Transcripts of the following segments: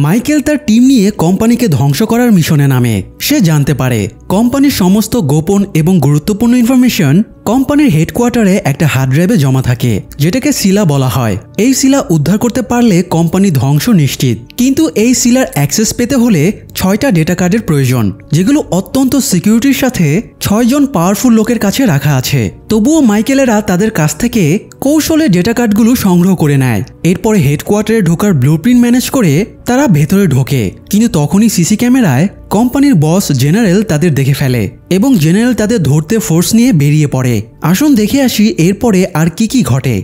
Michael তার team নিয়ে কোম্পানিকে ধ্বংস করার মিশনে নামে। সে জানতে পারে কোম্পানির সমস্ত গোপন এবং গুরুত্বপূর্ণ ইনফরমেশন কোম্পানির হেডকোয়ার্টারে একটা হার্ড ড্রাইভে জমা থাকে, যেটাকে সিলা বলা হয়। এই সিলা উদ্ধার করতে পারলে কোম্পানি ধ্বংস নিশ্চিত। কিন্তু এই সিলার অ্যাক্সেস পেতে হলে 6টা ডেটা কার্ডের প্রয়োজন, যেগুলো অত্যন্ত সিকিউরিটির সাথে 6 জন পাওয়ারফুল লোকের কাছে রাখা আছে। তবুও মাইকেলেরা তাদের কাছ থেকে কৌশলে ডেটা কার্ডগুলো সংগ্রহ করে নেয়। এরপরে হেডকোয়ার্টারে ঢোকার ব্লুপ্রিন্ট ম্যানেজ করে তারা ভেতরে ঢোকে। কিন্তু তখনই সিসি ক্যামেরায় কোম্পানির বস জেনারেল তাদের দেখে ফেলে এবং জেনারেল তাদের ধরতে ফোর্স নিয়ে বেরিয়ে পড়ে। আসুন দেখে আসি এরপরে আর কি ঘটে।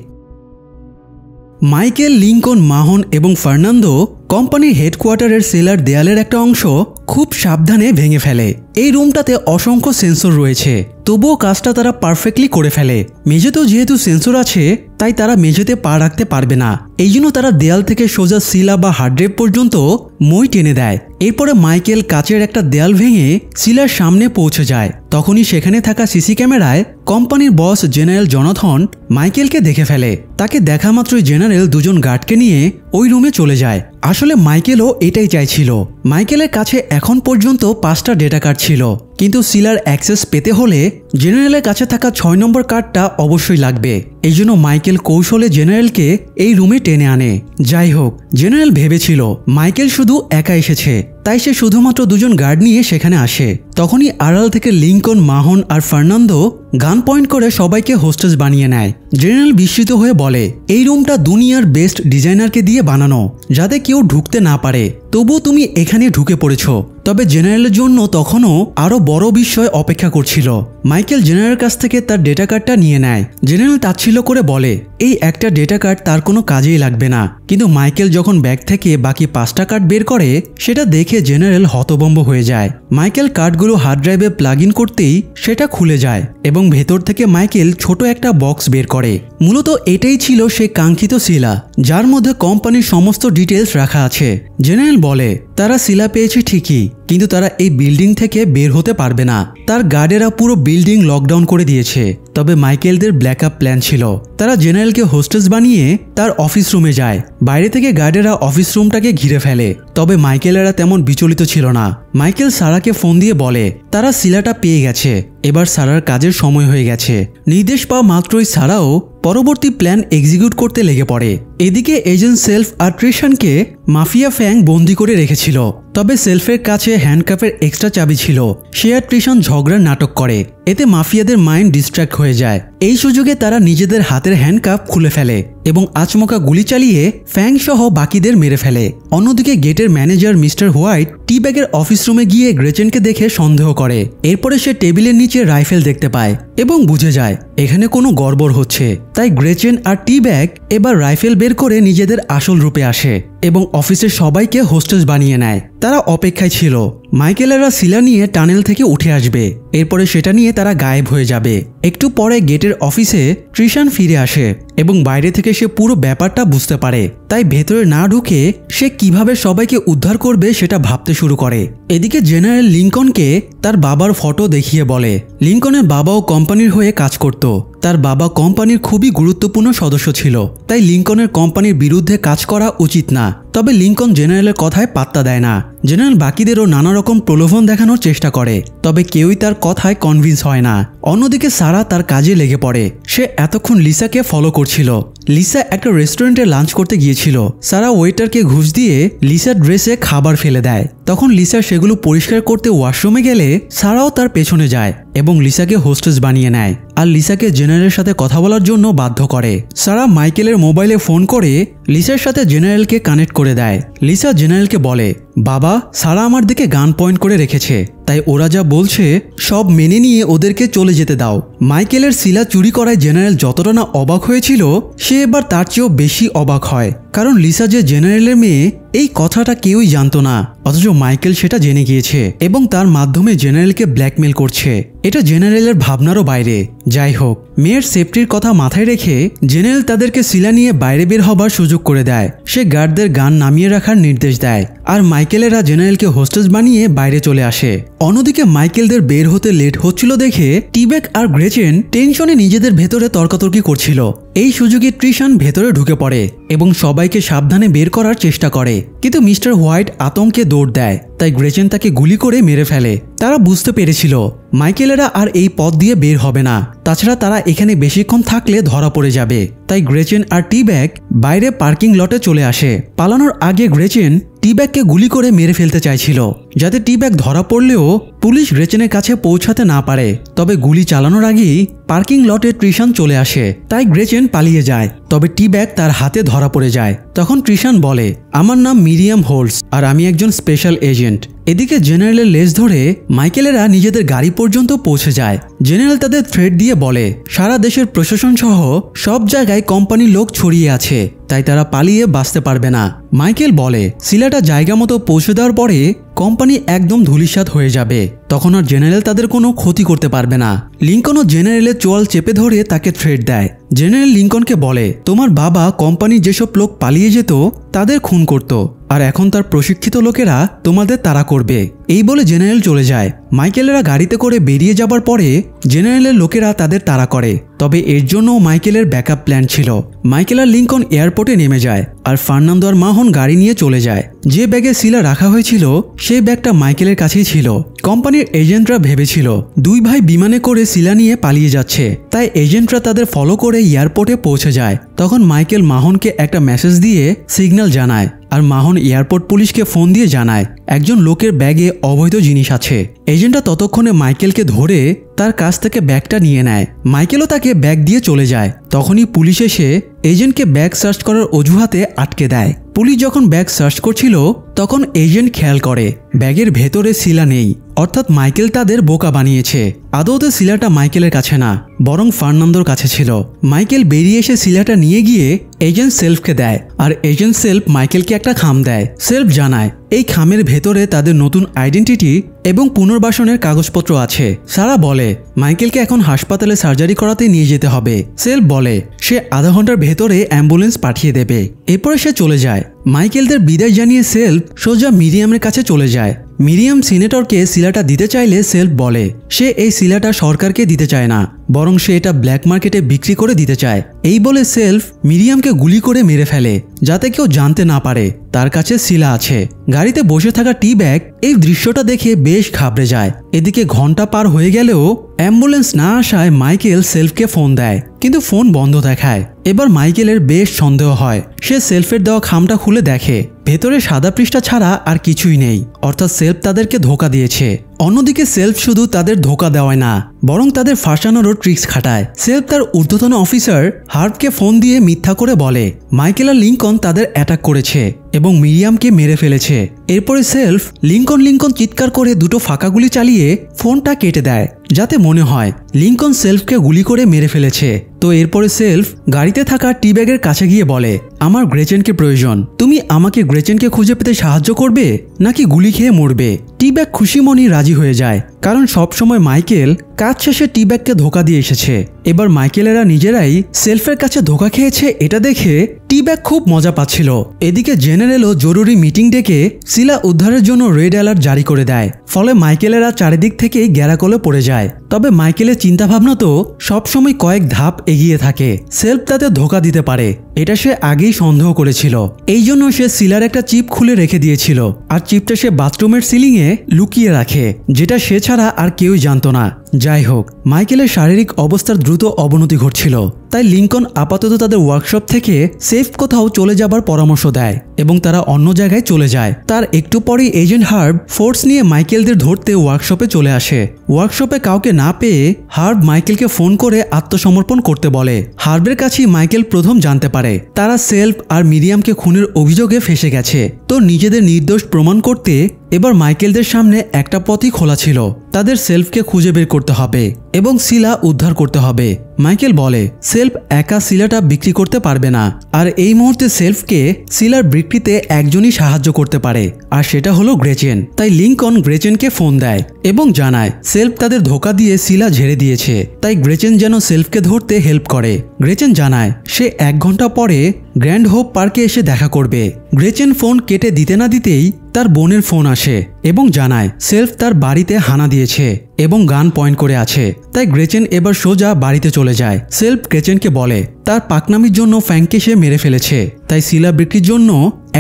মাইকেল, লিঙ্কন, মাহন এবং ফার্নান্দো কোম্পানির হেডকোয়ার্টারের সেলার দেয়ালের একটা অংশ খুব সাবধানে ভেঙে ফেলে। এই রুমটাতে অসংখ্য সেন্সর রয়েছে, তবুও কাজটা তারা পারফেক্টলি করে ফেলে। মেঝেতেও যেহেতু সেন্সর আছে, তাই তারা মেঝেতে পা রাখতে পারবে না। এই জন্য তারা দেয়াল থেকে সোজা সিলা বা হার্ড ড্রাইভ পর্যন্ত মই টেনে দেয়। এরপরে মাইকেল কাচের একটা দেয়াল ভেঙে সিলার সামনে পৌঁছে যায়। তখনই সেখানে থাকা সিসি ক্যামেরায় কোম্পানির বস জেনারেল জনাথন মাইকেলকে দেখে ফেলে। তাকে দেখা মাত্রই জেনারেল 2 জন গার্ডকে নিয়ে ওই রুমে চলে যায়। আসলে মাইকেলও এটাই চাইছিল। মাইকেলের কাছে এখন পর্যন্ত 5টা ডেটা কার্ড ছিল, কিন্তু সিলার অ্যাক্সেস পেতে হলে জেনারেলের কাছে থাকা 6 নম্বর কার্ডটা অবশ্যই লাগবে। এই জন্য মাইকেল কৌশলে জেনারেলকে এই রুমে টেনে আনে। যাই হোক, জেনারেল ভেবেছিল মাইকেল শুধু একা এসেছে, তাই সে শুধুমাত্র 2 জন গার্ড নিয়ে সেখানে আসে। তখনই আড়াল থেকে লিঙ্কন, মাহন আর ফার্নান্দো গান পয়েন্ট করে সবাইকে হোস্টেস বানিয়ে নেয়। জেনারেল বিস্মিত হয়ে বলে, এই রুমটা দুনিয়ার বেস্ট ডিজাইনারকে দিয়ে বানানো, যাতে কেউ ঢুকতে না পারে, তবুও তুমি এখানে ঢুকে পড়েছ। তবে জেনারেলের জন্য তখনও আরো বড় বিষয় অপেক্ষা করছিল। মাইকেল জেনারেলের কাছ থেকে তার ডেটা কার্ডটা নিয়ে নেয়। জেনারেল তাচ্ছিল্য করে বলে, এই একটা ডেটা কার্ড তার কোনো কাজেই লাগবে না। কিন্তু মাইকেল যখন ব্যাগ থেকে বাকি 5টা কার্ড বের করে, সেটা দেখে জেনারেল হতভম্ব হয়ে যায়। মাইকেল কার্ডগুলো হার্ড ড্রাইভে প্লাগ ইন করতেই সেটা খুলে যায় এবং ভেতর থেকে মাইকেল ছোট একটা বক্স বের করে। মূলত এটাই ছিল সে কাঙ্ক্ষিত সিলা, যার মধ্যে কোম্পানির সমস্ত ডিটেলস রাখা আছে। জেনারেল বলে, তারা সিলা পেয়েছে ঠিকই, কিন্তু তারা এই বিল্ডিং থেকে বের হতে পারবে না। তার গার্ডেরা পুরো বিল্ডিং লকডাউন করে দিয়েছে। তবে মাইকেলদের ব্ল্যাকআপ প্ল্যান ছিল। তারা জেনারেলকে হোস্টেস বানিয়ে তার অফিস রুমে যায়। বাইরে থেকে গার্ডেরা অফিস রুমটাকে ঘিরে ফেলে। তবে মাইকেলেরা তেমন বিচলিত ছিল না। মাইকেল সারাকে ফোন দিয়ে বলে, তারা সিলাটা পেয়ে গেছে, এবার সারার কাজের সময় হয়ে গেছে। নির্দেশ পাওয়া মাত্রই সারাও পরবর্তী প্ল্যান এক্সিকিউট করতে লেগে পড়ে। এদিকে এজেন্ট সেলফ আর ট্রিশানকে মাফিয়া ফ্যাং বন্দি করে রেখেছিল। তবে সেলফের কাছে হ্যান্ডকাফের এক্সট্রা চাবি ছিল। সে আর ট্রিশান ঝগড়ার নাটক করে। এতে মাফিয়াদের মাইন্ড ডিস্ট্র্যাক্ট হয়ে যায়। এই সুযোগে তারা নিজেদের হাতের হ্যান্ডকাফ খুলে ফেলে এবং আচমকা গুলি চালিয়ে ফ্যাং সহ বাকিদের মেরে ফেলে। অন্যদিকে গেটের ম্যানেজার মিস্টার হোয়াইট টি ব্যাগের অফিস রুমে গিয়ে গ্রেচেনকে দেখে সন্দেহ করে। এরপরে সে টেবিলের নিচে রাইফেল দেখতে পায় এবং বুঝে যায় এখানে কোনো গড়বড় হচ্ছে। তাই গ্রেচেন আর টি ব্যাগ এবার রাইফেল বের করে নিজেদের আসল রূপে আসে এবং অফিসের সবাইকে হোস্টেস বানিয়ে নেয়। তারা অপেক্ষায় ছিল মাইকেলেরা সিলা নিয়ে টানেল থেকে উঠে আসবে। এরপরে সেটা নিয়ে তারা গায়েব হয়ে যাবে। একটু পরে গেটের অফিসে ট্রিশান ফিরে আসে এবং বাইরে থেকে সে পুরো ব্যাপারটা বুঝতে পারে। তাই ভেতরে না ঢুকে সে কিভাবে সবাইকে উদ্ধার করবে সেটা ভাবতে শুরু করে। এদিকে জেনারেল লিঙ্কনকে তার বাবার ফটো দেখিয়ে বলে, লিঙ্কনের বাবাও কোম্পানির হয়ে কাজ করত। তার বাবা কোম্পানির খুবই গুরুত্বপূর্ণ সদস্য ছিল, তাই লিঙ্কনের কোম্পানির বিরুদ্ধে কাজ করা উচিত না। তবে লিঙ্কন জেনারেলের কথায় পাত্তা দেয় না। জেনারেল বাকিদেরও নানা রকম প্রলোভন দেখানোর চেষ্টা করে, তবে কেউই তার কথায় কনভিন্স হয় না। অন্যদিকে সারা তার কাজে লেগে পড়ে। সে এতক্ষণ লিসাকে ফলো করছিল। লিসা একটা রেস্টুরেন্টে লাঞ্চ করতে গিয়েছিল। সারা ওয়েটারকে ঘুষ দিয়ে লিসার ড্রেসে খাবার ফেলে দেয়। তখন লিসা সেগুলো পরিষ্কার করতে ওয়াশরুমে গেলে সারাও তার পেছনে যায় এবং লিসাকে হোস্টেস বানিয়ে নেয় আর লিসাকে জেনারেলের সাথে কথা বলার জন্য বাধ্য করে। সারা মাইকেলের মোবাইলে ফোন করে লিসার সাথে জেনারেলকে কানেক্ট করে দেয়। লিসা জেনারেলকে বলে, বাবা, সারা আমার দিকে গান পয়েন্ট করে রেখেছে, তাই ওরা যা বলছে সব মেনে নিয়ে ওদেরকে চলে যেতে দাও। মাইকেলের সিলা চুরি করায় জেনারেল যতটা না অবাক হয়েছিল, সে এবার তার চেয়েও বেশি অবাক হয়। কারণ লিসা যে জেনারেলের মেয়ে এই কথাটা কেউই জানতো না, অথচ মাইকেল সেটা জেনে গিয়েছে এবং তার মাধ্যমে জেনারেলকে ব্ল্যাকমেল করছে। এটা জেনারেলের ভাবনারও বাইরে। যাই হোক, মেয়ের সেফটির কথা মাথায় রেখে জেনারেল তাদেরকে সিলা নিয়ে বাইরে বের হবার সুযোগ করে দেয়। সে গার্ডদের গান নামিয়ে রাখার নির্দেশ দেয়, আর মাইকেলেরা জেনারেলকে হোস্টেজ বানিয়ে বাইরে চলে আসে। অন্যদিকে মাইকেলদের বের হতে লেট হচ্ছিল দেখে টিব্যাগ আর গ্রেচেন টেনশনে নিজেদের ভেতরে তর্কাতর্কি করছিল। এই সুযোগে ট্রিশান ভেতরে ঢুকে পড়ে এবং সবাইকে সাবধানে বের করার চেষ্টা করে, কিন্তু মিস্টার হোয়াইট আতঙ্কে দৌড় দেয়, তাই গ্রেচেন তাকে গুলি করে মেরে ফেলে। তারা বুঝতে পেরেছিল মাইকেলেরা আর এই পথ দিয়ে বের হবে না, তাছাড়া তারা এখানে বেশিক্ষণ থাকলে ধরা পড়ে যাবে। তাই গ্রেচেন আর টিব্যাগ বাইরে পার্কিং লটে চলে আসে। পালানোর আগে গ্রেচেন টিব্যাগকে গুলি করে মেরে ফেলতে চাইছিল, যাতে টিব্যাগ ধরা পড়লেও পুলিশ গ্রেচেনের কাছে পৌঁছাতে না পারে। তবে গুলি চালানোর আগেই পার্কিং লটে ট্রিশান চলে আসে, তাই গ্রেচেন পালিয়ে যায়। তবে টিব্যাগ তার হাতে ধরা পড়ে যায়। তখন ট্রিশান বলে, আমার নাম মিরিয়াম হোল্স আর আমি একজন স্পেশাল এজেন্ট। এদিকে জেনারেলের লেজ ধরে মাইকেলেরা নিজেদের গাড়ি পর্যন্ত পৌঁছে যায়। জেনারেল তাদের থ্রেট দিয়ে বলে, সারা দেশের প্রশাসন সহ সব জায়গায় কোম্পানির লোক ছড়িয়ে আছে, তাই তারা পালিয়ে বাঁচতে পারবে না। মাইকেল বলে, সিলাটা জায়গা মতো পৌঁছে দেওয়ার পরে কোম্পানি একদম ধূলিসাৎ হয়ে যাবে, তখন আর জেনারেল তাদের কোনো ক্ষতি করতে পারবে না। লিঙ্কনও জেনারেলের চোয়াল চেপে ধরে তাকে থ্রেট দেয়। জেনারেল লিঙ্কনকে বলে, তোমার বাবা কোম্পানির যেসব লোক পালিয়ে যেত তাদের খুন করত, আর এখন তার প্রশিক্ষিত লোকেরা তোমাদের তাড়া করবে। এই বলে জেনারেল চলে যায়। মাইকেলেরা গাড়িতে করে বেরিয়ে যাবার পরে জেনারেলের লোকেরা তাদের তাড়া করে, তবে এর জন্য মাইকেলের ব্যাকআপ প্ল্যান ছিল। মাইকেল আর লিঙ্কন এয়ারপোর্টে নেমে যায়, আর ফার্নান্দো আর মাহন গাড়ি নিয়ে চলে যায়। যে ব্যাগে সিলা রাখা হয়েছিল সেই ব্যাগটা মাইকেলের কাছেই ছিল। কোম্পানির এজেন্টরা ভেবেছিল দুই ভাই বিমানে করে সিলা নিয়ে পালিয়ে যাচ্ছে, তাই এজেন্টরা তাদের ফলো করে এয়ারপোর্টে পৌঁছে যায়। তখন মাইকেল মাহনকে একটা মেসেজ দিয়ে সিগন্যাল জানায়, আর মাহন এয়ারপোর্ট পুলিশকে ফোন দিয়ে জানায় একজন লোকের ব্যাগে অবৈধ জিনিস আছে। এজেন্টরা ততক্ষণে মাইকেলকে ধরে তার কাছ থেকে ব্যাগটা নিয়ে নেয়। মাইকেলও তাকে ব্যাগ দিয়ে চলে যায়। তখনই পুলিশ এসে এজেন্টকে ব্যাগ সার্চ করার অজুহাতে আটকে দেয়। পুলিশ যখন ব্যাগ সার্চ করছিল তখন এজেন্ট খেয়াল করে ব্যাগের ভেতরে সিলা নেই, অর্থাৎ মাইকেল তাদের বোকা বানিয়েছে। আদৌতে সিলাটা মাইকেলের কাছে না, বরং ফার্নান্দোর কাছে ছিল। মাইকেল বেরিয়ে এসে সিলাটা নিয়ে গিয়ে এজেন্ট সেলফকে দেয়, আর এজেন্ট সেলফ মাইকেলকে একটা খাম দেয়। সেলফ জানায় এই খামের ভেতরে তাদের নতুন আইডেন্টিটি এবং পুনর্বাসনের কাগজপত্র আছে। সারা বলে মাইকেলকে এখন হাসপাতালে সার্জারি করাতে নিয়ে যেতে হবে। সেলফ বলে সে আধা ঘন্টার ভেতরে অ্যাম্বুলেন্স পাঠিয়ে দেবে। এরপরে সে চলে যায়। মাইকেলদের বিদায় জানিয়ে সেলফ সোজা মিরিয়ামের কাছে চলে যায়। মিরিয়াম সিনেটরকে সিলাটা দিতে চাইলে সেলফ বলে সে এই সিলাটা সরকারকে দিতে চায় না, বরং সে এটা ব্ল্যাক মার্কেটে বিক্রি করে দিতে চায়। এই বলে সেলফ মিরিয়ামকে গুলি করে মেরে ফেলে, যাতে কেউ জানতে না পারে তার কাছে সিলা আছে। গাড়িতে বসে থাকা টিব্যাগ এই দৃশ্যটা দেখে বেশ ঘাবড়ে যায়। এদিকে ঘন্টা পার হয়ে গেলেও অ্যাম্বুলেন্স না আসায় মাইকেল সেলফকে ফোন দেয়, কিন্তু ফোন বন্ধ দেখায়। এবার মাইকেলের বেশ সন্দেহ হয়। সে সেলফের দেওয়া খামটা খুলে দেখে ভেতরে সাদা পৃষ্ঠা ছাড়া আর কিছুই নেই, অর্থাৎ সেলফ তাদেরকে ধোকা দিয়েছে। অন্যদিকে সেলফ শুধু তাদের ধোকা দেওয়ায় না, বরং তাদের ফাঁসানোরও ট্রিক্স খাটায়। সেলফ তার ঊর্ধ্বতন অফিসার হার্বকে ফোন দিয়ে মিথ্যা করে বলে মাইকেল আর লিঙ্কন তাদের অ্যাটাক করেছে এবং মিরিয়ামকে মেরে ফেলেছে। এরপরে সেলফ লিঙ্কন চিৎকার করে দুটো ফাঁকা গুলি চালিয়ে ফোনটা কেটে দেয়, যাতে মনে হয় লিঙ্কন সেলফকে গুলি করে মেরে ফেলেছে। তো এরপরে সেলফ গাড়িতে থাকা টিব্যাগের কাছে গিয়ে বলে আমার গ্রেচেনকে প্রয়োজন, তুমি আমাকে গ্রেচেনকে খুঁজে পেতে সাহায্য করবে নাকি গুলি খেয়ে মরবে? টিব্যাগ খুশি মনেই রাজি হয়ে যায়, কারণ সবসময় মাইকেল কাজ শেষে টিব্যাগকে ধোকা দিয়ে এসেছে। এবার মাইকেলেরা নিজেরাই সেলফের কাছে ধোকা খেয়েছে এটা দেখে টিব্যাগ খুব মজা পাচ্ছিল। এদিকে জেনারেলও জরুরি মিটিং ডেকে সিলা উদ্ধারের জন্য রেড অ্যালার্ট জারি করে দেয়। ফলে মাইকেলেরা চারিদিক থেকেই গ্যারাকলে পড়ে যায়। তবে মাইকেলের চিন্তাভাবনা তো সবসময় কয়েক ধাপ এগিয়ে থাকে। সেলফ তাতে ধোকা দিতে পারে এটা সে আগেই সন্দেহ করেছিল। এই জন্য সে সিলার একটা চিপ খুলে রেখে দিয়েছিল, আর চিপটা সে বাথরুমের সিলিংয়ে লুকিয়ে রাখে, যেটা সে ছাড়া আর কেউই জানতো না। যাই হোক, মাইকেলের শারীরিক অবস্থার দ্রুত অবনতি ঘটছিল, তাই লিঙ্কন আপাতত তাদের ওয়ার্কশপ থেকে সেফ কোথাও চলে যাবার পরামর্শ দেয় এবং তারা অন্য জায়গায় চলে যায়। তার একটু পরেই এজেন্ট হার্ব ফোর্স নিয়ে মাইকেলদের ধরতে ওয়ার্কশপে চলে আসে। ওয়ার্কশপে কাউকে না পেয়ে হার্ব মাইকেলকে ফোন করে আত্মসমর্পণ করতে বলে। হার্বের কাছেই মাইকেল প্রথম জানতে পারে তারা সেলফ আর মিরিয়ামকে খুনের অভিযোগে ফেসে গেছে। তো নিজেদের নির্দোষ প্রমাণ করতে এবার মাইকেলদের সামনে একটা পথই খোলা ছিল, তাদের সেলফকে খুঁজে বের করতে হবে এবং সিলা উদ্ধার করতে হবে। মাইকেল বলে সেলফ একা সিলাটা বিক্রি করতে পারবে না, আর এই মুহূর্তে সেলফকে সিলার বিক্রিতে একজনই সাহায্য করতে পারে, আর সেটা হলো গ্রেচেন। তাই লিংকন গ্রেচেনকে ফোন দেয় এবং জানায় সেলফ তাদের ধোকা দিয়ে সিলা ঝেড়ে দিয়েছে, তাই গ্রেচেন যেন সেলফকে ধরতে হেল্প করে। গ্রেচেন জানায় সে 1 ঘন্টা পরে গ্র্যান্ড হোপ পার্কে এসে দেখা করবে। গ্রেচেন ফোন কেটে দিতে না দিতেই তার বোনের ফোন আসে এবং জানায় সেলফ তার বাড়িতে হানা দিয়েছে এবং গান পয়েন্ট করে আছে। তাই গ্রেচেন এবার সোজা বাড়িতে চলে যায়। সেলফ গ্রেচেনকে বলে তার পাকনামির জন্য ফ্র্যাঙ্ককে সে মেরে ফেলেছে, তাই সিলা বিক্রির জন্য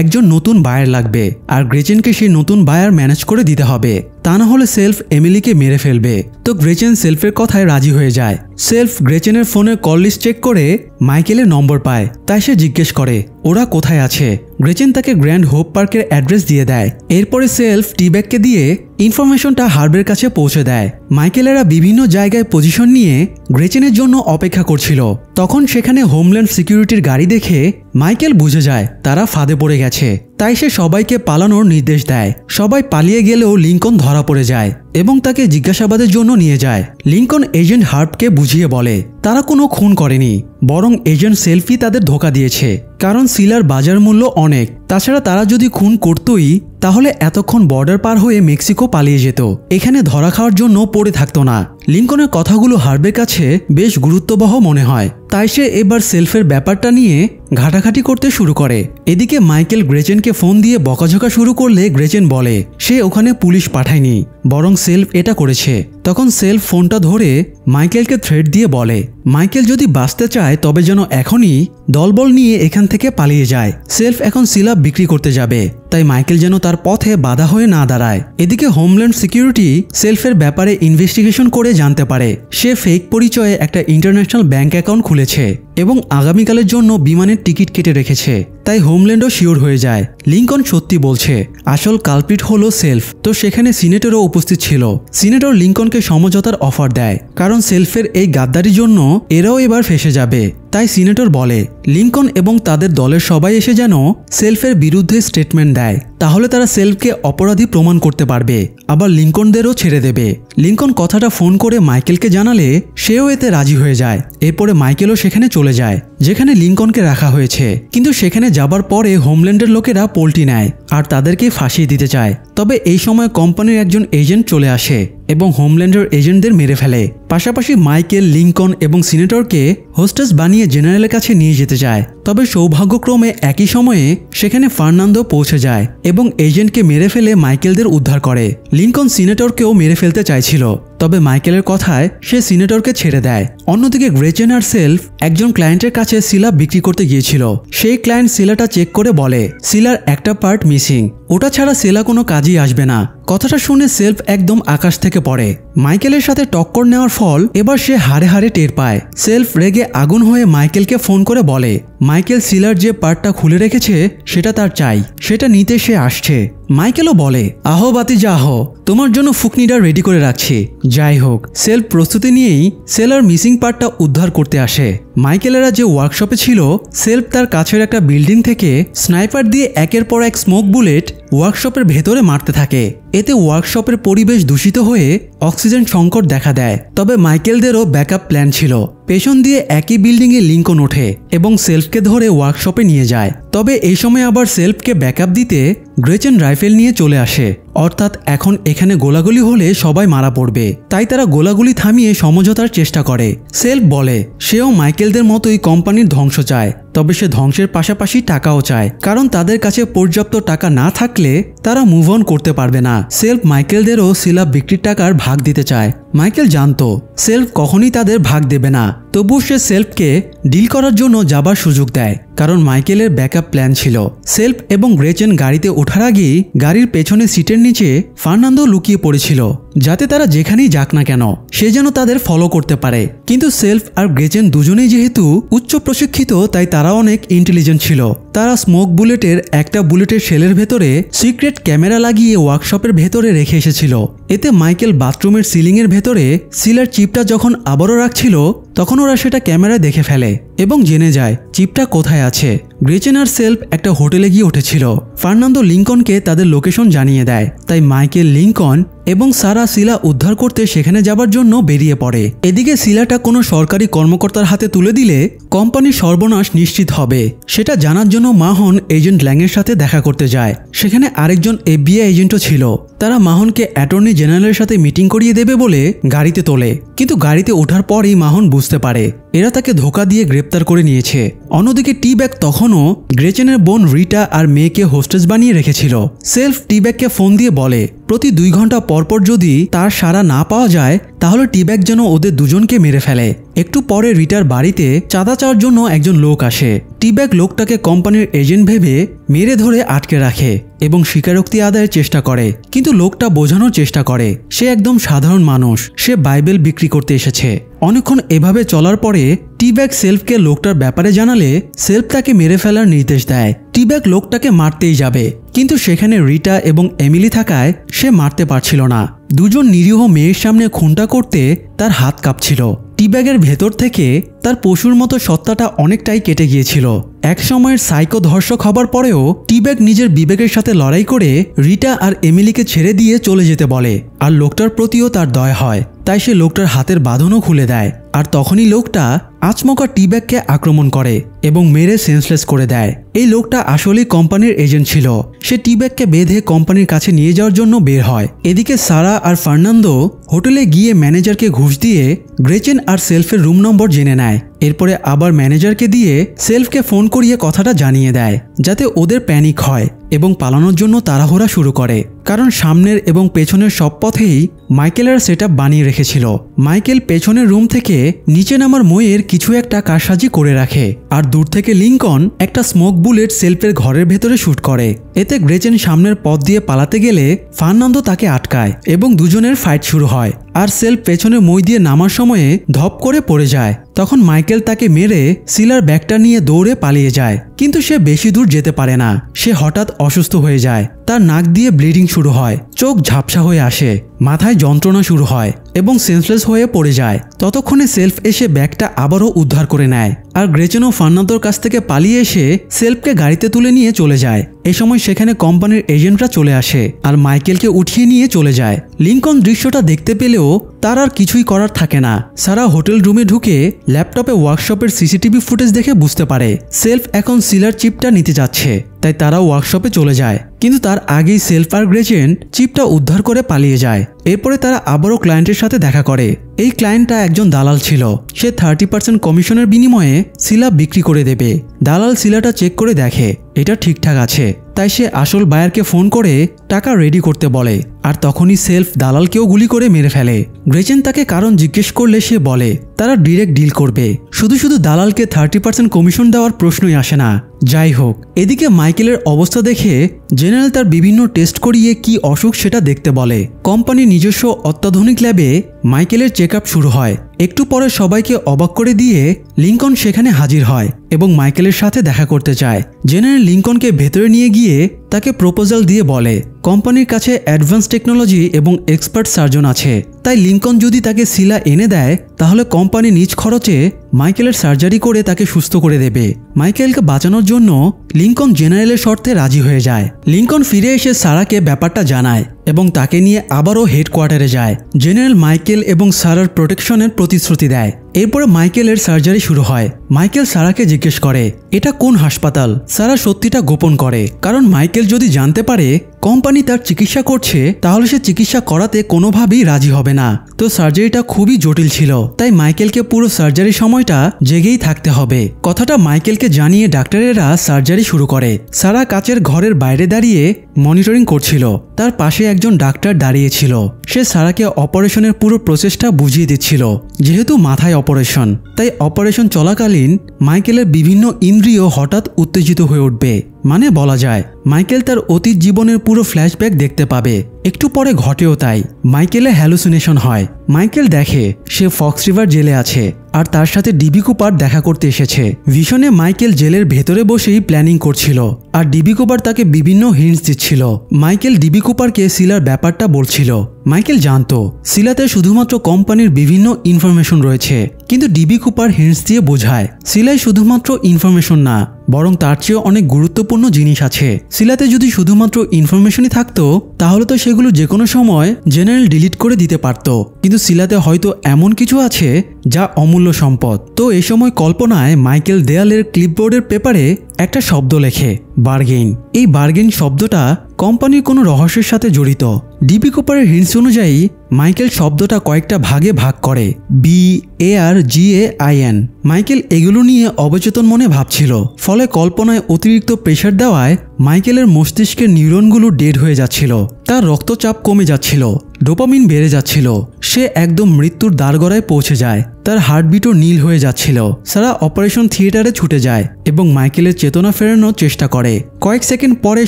একজন নতুন বায়ার লাগবে, আর গ্রেচেনকে সেই নতুন বায়ার ম্যানেজ করে দিতে হবে, তা না হলে সেলফ এমিলিকে মেরে ফেলবে। তো গ্রেচেন সেলফের কথায় রাজি হয়ে যায়। সেলফ গ্রেচেনের ফোনের কল লিস্ট চেক করে মাইকেলের নম্বর পায়, তাই সে জিজ্ঞেস করে ওরা কোথায় আছে। গ্রেচেন তাকে গ্র্যান্ড হোপ পার্কের অ্যাড্রেস দিয়ে দেয়। এরপরে সেলফ টিব্যাগকে দিয়ে ইনফরমেশনটা হার্বের কাছে পৌঁছে দেয়। মাইকেলেরা বিভিন্ন জায়গায় পজিশন নিয়ে গ্রেচেনের জন্য অপেক্ষা করছিল। তখন সেখানে হোমল্যান্ড সিকিউরিটির গাড়ি দেখে মাইকেল বুঝে যায় তারা ফাঁদে পড়ে গেছে, তাই সে সবাইকে পালানোর নির্দেশ দেয়। সবাই পালিয়ে গেলেও লিংকন ধরা পড়ে যায় এবং তাকে জিজ্ঞাসাবাদের জন্য নিয়ে যায়। লিংকন এজেন্ট হার্বকে বুঝিয়ে বলে তারা কোনো খুন করেনি, বরং এজেন্ট সেলফি তাদের ধোকা দিয়েছে, কারণ সিলার বাজার মূল্য অনেক। তাছাড়া তারা যদি খুন করতই তাহলে এতক্ষণ বর্ডার পার হয়ে মেক্সিকো পালিয়ে যেত, এখানে ধরা খাওয়ার জন্য পড়ে থাকতো না। লিংকনের কথাগুলো হার্বের কাছে বেশ গুরুত্ববহ মনে হয়, তাই সে এবার সেলফের ব্যাপারটা নিয়ে ঘাটাঘাটি করতে শুরু করে। এদিকে মাইকেল গ্রেচেনকে ফোন দিয়ে বকাঝকা শুরু করলে গ্রেচেন বলে সে ওখানে পুলিশ পাঠায়নি, বরং সেলফ এটা করেছে। তখন সেলফ ফোনটা ধরে মাইকেলকে থ্রেট দিয়ে বলে মাইকেল যদি বাঁচতে চায় তবে যেন এখনই দলবল নিয়ে এখান থেকে পালিয়ে যায়। সেলফ এখন সিলা বিক্রি করতে যাবে, তাই মাইকেল যেন তার পথে বাধা হয়ে না দাঁড়ায়। এদিকে হোমল্যান্ড সিকিউরিটি সেলফের ব্যাপারে ইনভেস্টিগেশন করে জানতে পারে সে ফেক পরিচয়ে একটা ইন্টারন্যাশনাল ব্যাংক অ্যাকাউন্ট খুলেছে এবং আগামীকালের জন্য বিমানের টিকিট কেটে রেখেছে। তাই হোমল্যান্ডও শিওর হয়ে যায় লিংকন সত্যি বলছে, আসল কালপ্রিট হলো সেলফ। তো সেখানে সিনেটরও উপস্থিত ছিল। সিনেটর লিংকনকে সমঝোতার অফার দেয়, কারণ সেলফের এই গাদ্দারির জন্য এরাও এবার ফেসে যাবে। তাই সিনেটর বলে লিংকন এবং তাদের দলের সবাই এসে যেন সেলফের বিরুদ্ধে স্টেটমেন্ট দেয়, তাহলে তারা সেলফকে অপরাধী প্রমাণ করতে পারবে, আবার লিংকনদেরও ছেড়ে দেবে। লিংকন কথাটা ফোন করে মাইকেলকে জানালে সেও এতে রাজি হয়ে যায়। এরপরে মাইকেলও সেখানে চলে যায় যেখানে লিংকনকে রাখা হয়েছে, কিন্তু সেখানে যাবার পরে হোমল্যান্ডের লোকেরা পল্টি নেয় আর তাদেরকে ফাঁসিয়ে দিতে চায়। তবে এই সময় কোম্পানির একজন এজেন্ট চলে আসে এবং হোমল্যান্ডের এজেন্টদের মেরে ফেলে। পাশাপাশি মাইকেল, লিংকন এবং সিনেটরকে হোস্টেস বানিয়ে জেনারেলের কাছে নিয়ে যেতে চায়। তবে সৌভাগ্যক্রমে একই সময়ে সেখানে ফার্নান্দো পৌঁছে যায় এবং এজেন্টকে মেরে ফেলে মাইকেলদের উদ্ধার করে। লিংকন সিনেটরকেও মেরে ফেলতে চাইছিল, তবে মাইকেলের কথায় সে সিনেটরকে ছেড়ে দেয়। অন্যদিকে গ্রেচেন আর সেলফ একজন ক্লায়েন্টের কাছে সিলা বিক্রি করতে গিয়েছিল। সেই ক্লায়েন্ট সিলাটা চেক করে বলে সিলার একটা পার্ট মিসিং, ওটা ছাড়া সিলা কোনো কাজই আসবে না। কথাটা শুনে সেলফ একদম আকাশ থেকে পড়ে। মাইকেলের সাথে টক্কর নেওয়ার ফল এবার সে হাড়ে হাড়ে টের পায়। সেলফ রেগে আগুন হয়ে মাইকেলকে ফোন করে বলে মাইকেল সিলার যে পার্টটা খুলে রেখেছে সেটা তার চাই, সেটা নিতে সে আসছে। মাইকেলও বলে আহো বাতিজা আহো, তোমার জন্য ফুকনিটা রেডি করে রাখছি। যাই হোক, সেলফ প্রস্তুতি নিয়েই সেলার মিসিং পার্টটা উদ্ধার করতে আসে। মাইকেলেরা যে ওয়ার্কশপে ছিল, সেলফ তার কাছের একটা বিল্ডিং থেকে স্নাইপার দিয়ে একের পর এক স্মোক বুলেট ওয়ার্কশপের ভেতরে মারতে থাকে। এতে ওয়ার্কশপের পরিবেশ দূষিত হয়ে অক্সিজেন সংকট দেখা দেয়। তবে মাইকেলদেরও ব্যাকআপ প্ল্যান ছিল। পেছন দিয়ে একই বিল্ডিংয়ে লিংকন ওঠে এবং সেলফকে ধরে ওয়ার্কশপে নিয়ে যায়। তবে এই সময় আবার সেলফকে ব্যাকআপ দিতে গ্রেচেন রাইফেল নিয়ে চলে আসে, অর্থাৎ এখন এখানে গোলাগুলি হলে সবাই মারা পড়বে। তাই তারা গোলাগুলি থামিয়ে সমঝোতার চেষ্টা করে। সেলফ বলে সেও মাইকেলদের মতোই কোম্পানির ধ্বংস চায়, তবে সে ধ্বংসের পাশাপাশি টাকাও চায়, কারণ তাদের কাছে পর্যাপ্ত টাকা না থাকলে তারা মুভ অন করতে পারবে না। সেলফ মাইকেলদেরও সিলা বিক্রির টাকার ভাগ দিতে চায়। মাইকেল জানতো সেলফ কখনই তাদের ভাগ দেবে না, তবু সে সেলফকে ডিল করার জন্য যাবার সুযোগ দেয়, কারণ মাইকেলের ব্যাকআপ প্ল্যান ছিল। সেলফ এবং গ্রেচেন গাড়িতে ওঠার আগেই গাড়ির পেছনে সিটের নিচে ফার্নান্দো লুকিয়ে পড়েছিল, যাতে তারা যেখানেই যাক না কেন সে যেন তাদের ফলো করতে পারে। কিন্তু সেলফ আর গ্রেচেন দুজনেই যেহেতু উচ্চ প্রশিক্ষিত, তাই তারা অনেক ইন্টেলিজেন্ট ছিল। তারা স্মোক বুলেটের একটা বুলেটের শেলের ভেতরে সিক্রেট ক্যামেরা লাগিয়ে ওয়ার্কশপের ভেতরে রেখে এসেছিল এতে মাইকেল বাথরুমের সিলিংয়ের ভেতরে সিলার চিপটা যখন আবারও রাখছিল তখন ওরা সেটা ক্যামেরায় দেখে ফেলে এবং জেনে যায় চিপটা কোথায় আছে। গ্রেচেন আর সেলফ একটা হোটেলে গিয়ে উঠেছিল। ফার্নান্দো লিঙ্কনকে তাদের লোকেশন জানিয়ে দেয়। তাই মাইকেল, লিঙ্কন এবং সারা সিলা উদ্ধার করতে সেখানে যাবার জন্য বেরিয়ে পড়ে। এদিকে সিলাটা কোনো সরকারি কর্মকর্তার হাতে তুলে দিলে কোম্পানির সর্বনাশ নিশ্চিত হবে। সেটা জানার জন্য মাহন এজেন্ট ল্যাংয়ের সাথে দেখা করতে যায়। সেখানে আরেকজন FBI এজেন্টও ছিল। তারা মাহনকে অ্যাটর্নি জেনারেলের সাথে মিটিং করিয়ে দেবে বলে গাড়িতে তোলে, কিন্তু গাড়িতে ওঠার পরই মাহন বুঝতে পারে এরা তাকে ধোঁকা দিয়ে গ্রেপ্তার করে নিয়েছে। অন্যদিকে টি-ব্যাগ তখনও গ্রেচেনের বোন রিটা আর মেয়েকে হোস্টেস বানিয়ে রেখেছিল। সেলফ টি-ব্যাগকে ফোন দিয়ে বলে প্রতি 2 ঘন্টা পরপর যদি তার সাড়া না পাওয়া যায় তাহলে টি-ব্যাগ যেন ওদের দুজনকে মেরে ফেলে। একটু পরে রিটার বাড়িতে চাঁদা চাওয়ার জন্য একজন লোক আসে। টি-ব্যাগ লোকটাকে কোম্পানির এজেন্ট ভেবে মেরে ধরে আটকে রাখে এবং স্বীকারোক্তি আদায়ের চেষ্টা করে, কিন্তু লোকটা বোঝানোর চেষ্টা করে সে একদম সাধারণ মানুষ, সে বাইবেল বিক্রি করতে এসেছে। অনেকক্ষণ এভাবে চলার পরে টি-ব্যাগ সেলফকে লোকটার ব্যাপারে জানালে সেলফ তাকে মেরে ফেলার নির্দেশ দেয়। টি-ব্যাগ লোকটাকে মারতেই যাবে, কিন্তু সেখানে রিটা এবং এমিলি থাকায় সে মারতে পারছিল না। দুজন নিরীহ মেয়ের সামনে খুনটা করতে তার হাত কাঁপছিল। টি-ব্যাগের ভেতর থেকে তার পশুর মতো সত্তাটা অনেকটাই কেটে গিয়েছিল। এক সময়ের সাইকো ধর্ষক হবার পরেও টি-ব্যাগ নিজের বিবেকের সাথে লড়াই করে রিটা আর এমিলিকে ছেড়ে দিয়ে চলে যেতে বলে, আর লোকটার প্রতিও তার দয়া হয়। তাই সে লোকটার হাতের বাঁধনও খুলে দেয়। আর তখনই লোকটা আচমকা টি-ব্যাগকে আক্রমণ করে এবং মেরে সেন্সলেস করে দেয়। এই লোকটা আসলেই কোম্পানির এজেন্ট ছিল। সে টি-ব্যাগকে বেঁধে কোম্পানির কাছে নিয়ে যাওয়ার জন্য বের হয়। এদিকে সারা আর ফার্নান্দো হোটেলে গিয়ে ম্যানেজারকে ঘুষ দিয়ে গ্রেচেন আর সেলফের রুম নম্বর জেনে নেয়। এরপরে আবার ম্যানেজারকে দিয়ে সেলফকে ফোন করিয়ে কথাটা জানিয়ে দেয়, যাতে ওদের প্যানিক হয় এবং পালানোর জন্য তাড়াহুড়া শুরু করে। কারণ সামনের এবং পেছনের সব পথেই মাইকেলের সেটআপ বানিয়ে রেখেছিল। মাইকেল পেছনের রুম থেকে নিচে নামার মইয়ের কিছু একটা কারসাজি করে রাখে, আর দূর থেকে লিঙ্কন একটা স্মোক বুলেট সেলফের ঘরের ভেতরে শুট করে। এতে গ্রেচেন সামনের পথ দিয়ে পালাতে গেলে ফার্নান্দো তাকে আটকায় এবং দুজনের ফাইট শুরু হয়। আর সেলফ পেছনে মই দিয়ে নামার সময়ে ধপ করে পড়ে যায়। তখন মাইকেল তাকে মেরে সিলার ব্যাগটা নিয়ে দৌড়ে পালিয়ে যায়, কিন্তু সে বেশি দূর যেতে পারে না। সে হঠাৎ অসুস্থ হয়ে যায়। তার নাক দিয়ে ব্লিডিং শুরু হয়, চোখ ঝাপসা হয়ে আসে, মাথায় যন্ত্রণা শুরু হয় এবং সেন্সলেস হয়ে পড়ে যায়। ততক্ষণে সেলফ এসে ব্যাগটা আবারও উদ্ধার করে নেয়। আর গ্রেচেন ও ফার্নান্দোর কাছ থেকে পালিয়ে এসে সেলফকে গাড়িতে তুলে নিয়ে চলে যায়। এই সময় সেখানে কোম্পানির এজেন্টরা চলে আসে আর মাইকেলকে উঠিয়ে নিয়ে চলে যায়। লিঙ্কন দৃশ্যটা দেখতে পেলেও তার আর কিছুই করার থাকে না। সারা হোটেল রুমে ঢুকে ল্যাপটপে ওয়ার্কশপের সিসিটিভি ফুটেজ দেখে বুঝতে পারে সেলফ এখন সিলার চিপটা নিতে যাচ্ছে। তাই তারা ওয়ার্কশপে চলে যায়, কিন্তু তার আগেই সেলফ আর গ্রেচেন চিপটা উদ্ধার করে পালিয়ে যায়। এরপরে তারা আবারও ক্লায়েন্টের সাথে দেখা করে। এই ক্লায়েন্টটা একজন দালাল ছিল। সে 30% কমিশনের বিনিময়ে সিলা বিক্রি করে দেবে। দালাল সিলাটা চেক করে দেখে এটা ঠিকঠাক আছে, তাই সে আসল বায়ারকে ফোন করে টাকা রেডি করতে বলে। আর তখনই সেলফ দালালকেও গুলি করে মেরে ফেলে। গ্রেচেন তাকে কারণ জিজ্ঞেস করলে সে বলে তারা ডিরেক্ট ডিল করবে, শুধু শুধু দালালকে 30% কমিশন দেওয়ার প্রশ্নই আসে না। যাই হোক, এদিকে মাইকেলের অবস্থা দেখে জেনারেল তার বিভিন্ন টেস্ট করিয়ে কি অসুখ সেটা দেখতে বলে। কোম্পানির নিজস্ব অত্যাধুনিক ল্যাবে মাইকেলের চেকআপ শুরু হয়। একটু পরে সবাইকে অবাক করে দিয়ে লিঙ্কন সেখানে হাজির হয় এবং মাইকেলের সাথে দেখা করতে চায়। জেনারেল লিঙ্কনকে ভেতরে নিয়ে গিয়ে তাকে প্রপোজাল দিয়ে বলে কোম্পানির কাছে অ্যাডভান্স টেকনোলজি এবং এক্সপার্ট সার্জন আছে, তাই লিঙ্কন যদি তাকে সিলা এনে দেয় তাহলে কোম্পানি নিজ খরচে মাইকেলের সার্জারি করে তাকে সুস্থ করে দেবে। মাইকেলকে বাঁচানোর জন্য লিঙ্কন জেনারেলের শর্তে রাজি হয়ে যায়। লিঙ্কন ফিরে এসে সারাকে ব্যাপারটা জানায় এবং তাকে নিয়ে আবারও হেডকোয়ার্টারে যায়। জেনারেল মাইকেল এবং সারার প্রোটেকশনের প্রতিশ্রুতি দেয়। এরপরে মাইকেলের সার্জারি শুরু হয়। মাইকেল সারাকে জিজ্ঞেস করে এটা কোন হাসপাতাল। সারা সত্যিটা গোপন করে, কারণ মাইকেল যদি জানতে পারে কোম্পানি তার চিকিৎসা করছে তাহলে সে চিকিৎসা করাতে কোনোভাবেই রাজি হবে না। তো সার্জারিটা খুবই জটিল ছিল, তাই মাইকেলকে পুরো সার্জারি সময়টা জেগেই থাকতে হবে। কথাটা মাইকেলকে জানিয়ে ডাক্তারেরা সার্জারি শুরু করে। সারা কাচের ঘরের বাইরে দাঁড়িয়ে মনিটরিং করছিল। তার পাশে একজন ডাক্তার দাঁড়িয়েছিল। সে সারাকে অপারেশনের পুরো প্রসেসটা বুঝিয়ে দিচ্ছিল। যেহেতু মাথায় অপারেশন, তাই অপারেশন চলাকালীন মাইকেলের বিভিন্ন ইন্দ্রিয় হঠাৎ উত্তেজিত হয়ে উঠবে। মানে বলা যায় মাইকেল তার অতীত জীবনের পুরো ফ্ল্যাশব্যাক দেখতে পাবে। একটু পরে ঘটেও তাই। মাইকেলের হ্যালুসিনেশন হয়। মাইকেল দেখে সে ফক্স রিভার জেলে আছে আর তার সাথে ডিবি কুপার দেখা করতে এসেছে। ভিশনে মাইকেল জেলের ভেতরে বসেই প্ল্যানিং করছিল আর ডিবি কুপার তাকে বিভিন্ন হিন্টস দিচ্ছিল। মাইকেল ডিবি কুপারকে সিলার ব্যাপারটা বলছিল। মাইকেল জানতো সিলাতে শুধুমাত্র কোম্পানির বিভিন্ন ইনফরমেশন রয়েছে, কিন্তু ডিবি কুপার হিন্টস দিয়ে বোঝায় সিলাই শুধুমাত্র ইনফরমেশন না, বরং তার চেয়েও অনেক গুরুত্বপূর্ণ জিনিস আছে। সিলাতে যদি শুধুমাত্র ইনফরমেশনই থাকতো তাহলে তো সেগুলো যে কোনো সময় জেনারেল ডিলিট করে দিতে পারত, কিন্তু সিলাতে হয়তো এমন কিছু আছে যা অমূল্য সম্পদ। তো এই সময় কল্পনায় মাইকেল দেয়ালের ক্লিপবোর্ডের পেপারে একটা শব্দ লেখে, বার্গেইন। এই বার্গেইন শব্দটা কোম্পানির কোনো রহস্যের সাথে জড়িত। ডিবি কুপারের হিন্টস অনুযায়ী মাইকেল শব্দটা কয়েকটা ভাগে ভাগ করে, BARGAIN। মাইকেল এগুলো নিয়ে অবচেতন মনে ভাবছিল, ফলে কল্পনায় অতিরিক্ত প্রেশার দেওয়ায় মাইকেলের মস্তিষ্কের নিউরনগুলো ডেড হয়ে যাচ্ছিল, তার রক্তচাপ কমে যাচ্ছিল, ডোপামিন বেড়ে যাচ্ছিল, সে একদম মৃত্যুর দ্বারগড়ায় পৌঁছে যায়, তার হার্টবিটও নীল হয়ে যাচ্ছিল। সারা অপারেশন থিয়েটারে ছুটে যায় এবং মাইকেলের চেতনা ফেরানোর চেষ্টা করে। কয়েক সেকেন্ড পরে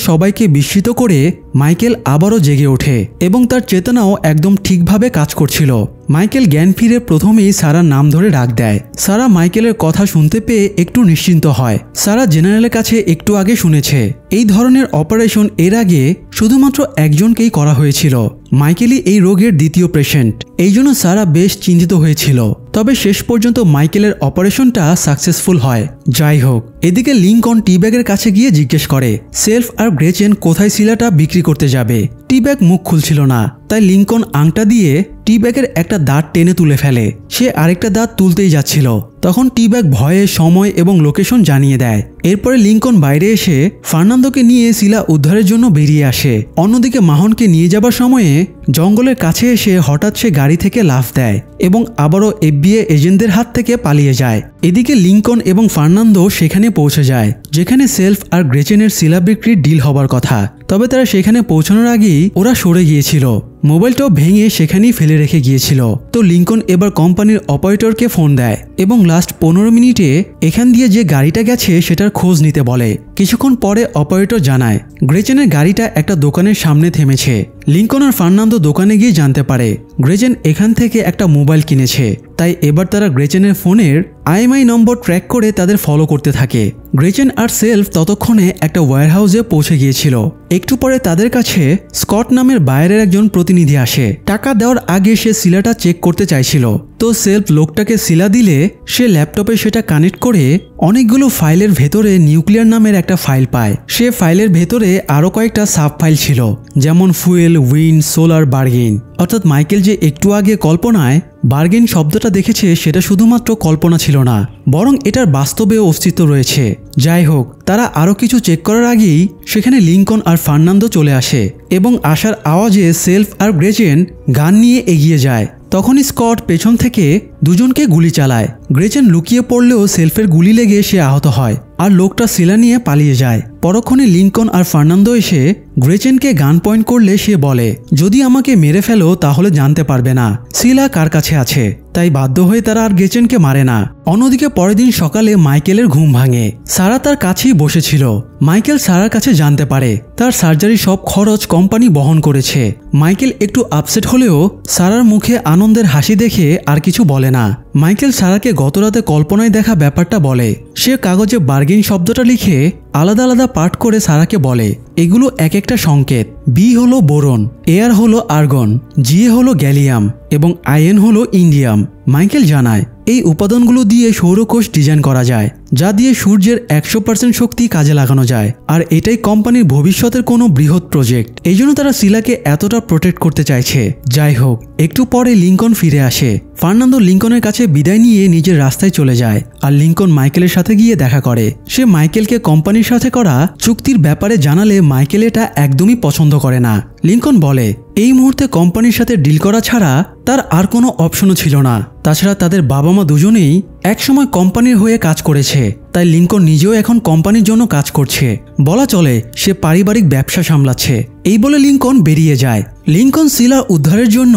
সবাইকে বিস্মিত করে মাইকেল আবারও জেগে ওঠে এবং তার চেতনাও একদম ঠিকভাবে কাজ করছিল। মাইকেল জ্ঞান ফিরে প্রথমেই সারার নাম ধরে ডাক দেয়। সারা মাইকেলের কথা শুনতে পেয়ে একটু নিশ্চিন্ত হয়। সারা জেনারেলের কাছে একটু আগে শুনেছে এই ধরনের অপারেশন এর আগে শুধুমাত্র একজনকেই করা হয়েছিল। মাইকেলই এই রোগের দ্বিতীয় পেশেন্ট, এই জন্য সারা বেশ চিন্তিত হয়েছিল। তবে শেষ পর্যন্ত মাইকেলের অপারেশনটা সাকসেসফুল হয়। যাই হোক, এদিকে লিংকন টিব্যাগের কাছে গিয়ে জিজ্ঞেস করে সেলফ আর গ্রেচেন কোথায় সিলাটা বিক্রি করতে যাবে। টিব্যাগ মুখ খুলছিল না, তাই লিংকন আংটা দিয়ে টিব্যাগের একটা দাঁত টেনে তুলে ফেলে। সে আরেকটা দাঁত তুলতেই যাচ্ছিল, তখন টিব্যাগ ভয়ে সময় এবং লোকেশন জানিয়ে দেয়। এরপরে লিংকন বাইরে এসে ফার্নান্দোকে নিয়ে সিলা উদ্ধারের জন্য বেরিয়ে আসে। অন্যদিকে মাহনকে নিয়ে যাবার সময়ে জঙ্গলের কাছে এসে হঠাৎ সে গাড়ি থেকে লাফ দেয় এবং আবারও FBI এজেন্টদের হাত থেকে পালিয়ে যায়। এদিকে লিংকন এবং ফার্নান্দো সেখানে পৌঁছে যায় যেখানে সেলফ আর গ্রেচেনের সিলা বিক্রির ডিল হবার কথা। তবে তারা সেখানে পৌঁছানোর আগেই ওরা সরে গিয়েছিল, মোবাইলটাও ভেঙে সেখানেই ফেলে রেখে গিয়েছিল। তো লিংকন এবার কোম্পানির অপারেটরকে ফোন দেয় এবং লাস্ট 15 মিনিটে এখান দিয়ে যে গাড়িটা গেছে সেটার খোঁজ নিতে বলে। কিছুক্ষণ পরে অপারেটর জানায় গ্রেচেনের গাড়িটা একটা দোকানের সামনে থেমেছে। লিংকন আর ফার্নান্দো দোকানে গিয়ে জানতে পারে গ্রেচেন এখান থেকে একটা মোবাইল কিনেছে, তাই এবার তারা গ্রেচেনের ফোনের IMEI নম্বর ট্র্যাক করে তাদের ফলো করতে থাকে। গ্রেচেন আর সেলফ ততক্ষণে একটা ওয়্যারহাউসে পৌঁছে গিয়েছিল। একটু পরে তাদের কাছে স্কট নামের বাইরের একজন প্রতিনিধি আসে। টাকা দেওয়ার আগে সে সিলাটা চেক করতে চাইছিল, তো সেলফ লোকটাকে সিলা দিলে সে ল্যাপটপে সেটা কানেক্ট করে অনেকগুলো ফাইলের ভেতরে নিউক্লিয়ার নামের একটা ফাইল পায়। সে ফাইলের ভেতরে আরও কয়েকটা সাব ফাইল ছিল, যেমন ফুয়েল, উইন্ড, সোলার, বার্গেইন। অর্থাৎ মাইকেল যে একটু আগে কল্পনায় বার্গেইন শব্দটা দেখেছে সেটা শুধুমাত্র কল্পনা ছিল না, বরং এটার বাস্তবেও অস্তিত্ব রয়েছে। যাই হোক, তারা আরও কিছু চেক করার আগেই সেখানে লিংকন আর ফার্নান্দো চলে আসে এবং আসার আওয়াজে সেলফ আর গ্রেচেন গান নিয়ে এগিয়ে যায়। তখনই স্কট পেছন থেকে দুজনকে গুলি চালায়। গ্রেচেন লুকিয়ে পড়লেও সেলফের গুলি লেগে সে আহত হয় আর লোকটা সিলা নিয়ে পালিয়ে যায়। পরক্ষণে লিংকন আর ফার্নান্দো এসে গ্রেচেনকে গান পয়েন্ট করলে সে বলে যদি আমাকে মেরে ফেলো তাহলে জানতে পারবে না সিলা কার কাছে আছে। তাই বাধ্য হয়ে তারা আর গ্রেচেনকে মারে না। অন্যদিকে পরের দিন সকালে মাইকেলের ঘুম ভাঙে। সারা তার কাছেই বসেছিল। মাইকেল সারার কাছে জানতে পারে তার সার্জারি সব খরচ কোম্পানি বহন করেছে। মাইকেল একটু আপসেট হলেও সারার মুখে আনন্দের হাসি দেখে আর কিছু বলে না। মাইকেল সারাকে গতরাতে কল্পনায় দেখা ব্যাপারটা বলে। সে কাগজে বার্গেইন শব্দটা লিখে আলাদা আলাদা পাঠ করে সারাকে বলে এগুলো এক একটা সংকেত। বি হলো বোরন, এয়ার হলো আর্গন, জিএ হলো গ্যালিয়াম এবং আইএন হলো ইন্ডিয়াম। মাইকেল জানায় এই উপাদানগুলো দিয়ে সৌরকোষ ডিজাইন করা যায়, যা দিয়ে সূর্যের 100% শক্তি কাজে লাগানো যায়। আর এটাই কোম্পানির ভবিষ্যতের কোনো বৃহৎ প্রজেক্ট। এই জন্য তারা সিলাকে এতটা প্রোটেক্ট করতে চাইছে। যাই হোক, একটু পরে লিংকন ফিরে আসে। ফার্নান্দো লিংকনের কাছে বিদায় নিয়ে নিজের রাস্তায় চলে যায় আর লিংকন মাইকেলের সাথে গিয়ে দেখা করে। সে মাইকেলকে কোম্পানির সাথে করা চুক্তির ব্যাপারে জানালে মাইকেল এটা একদমই পছন্দ করে না। লিংকন বলে এই মুহূর্তে কোম্পানির সাথে ডিল করা ছাড়া তার আর কোনো অপশনও ছিল না। তাছাড়া তাদের বাবা মা দুজনেই একসময় কোম্পানির হয়ে কাজ করেছে, তাই লিংকন নিজেও এখন কোম্পানির জন্য কাজ করছে। বলা চলে সে পারিবারিক ব্যবসা সামলাচ্ছে। এই বলে লিংকন বেরিয়ে যায়। লিংকন সিলা উদ্ধারের জন্য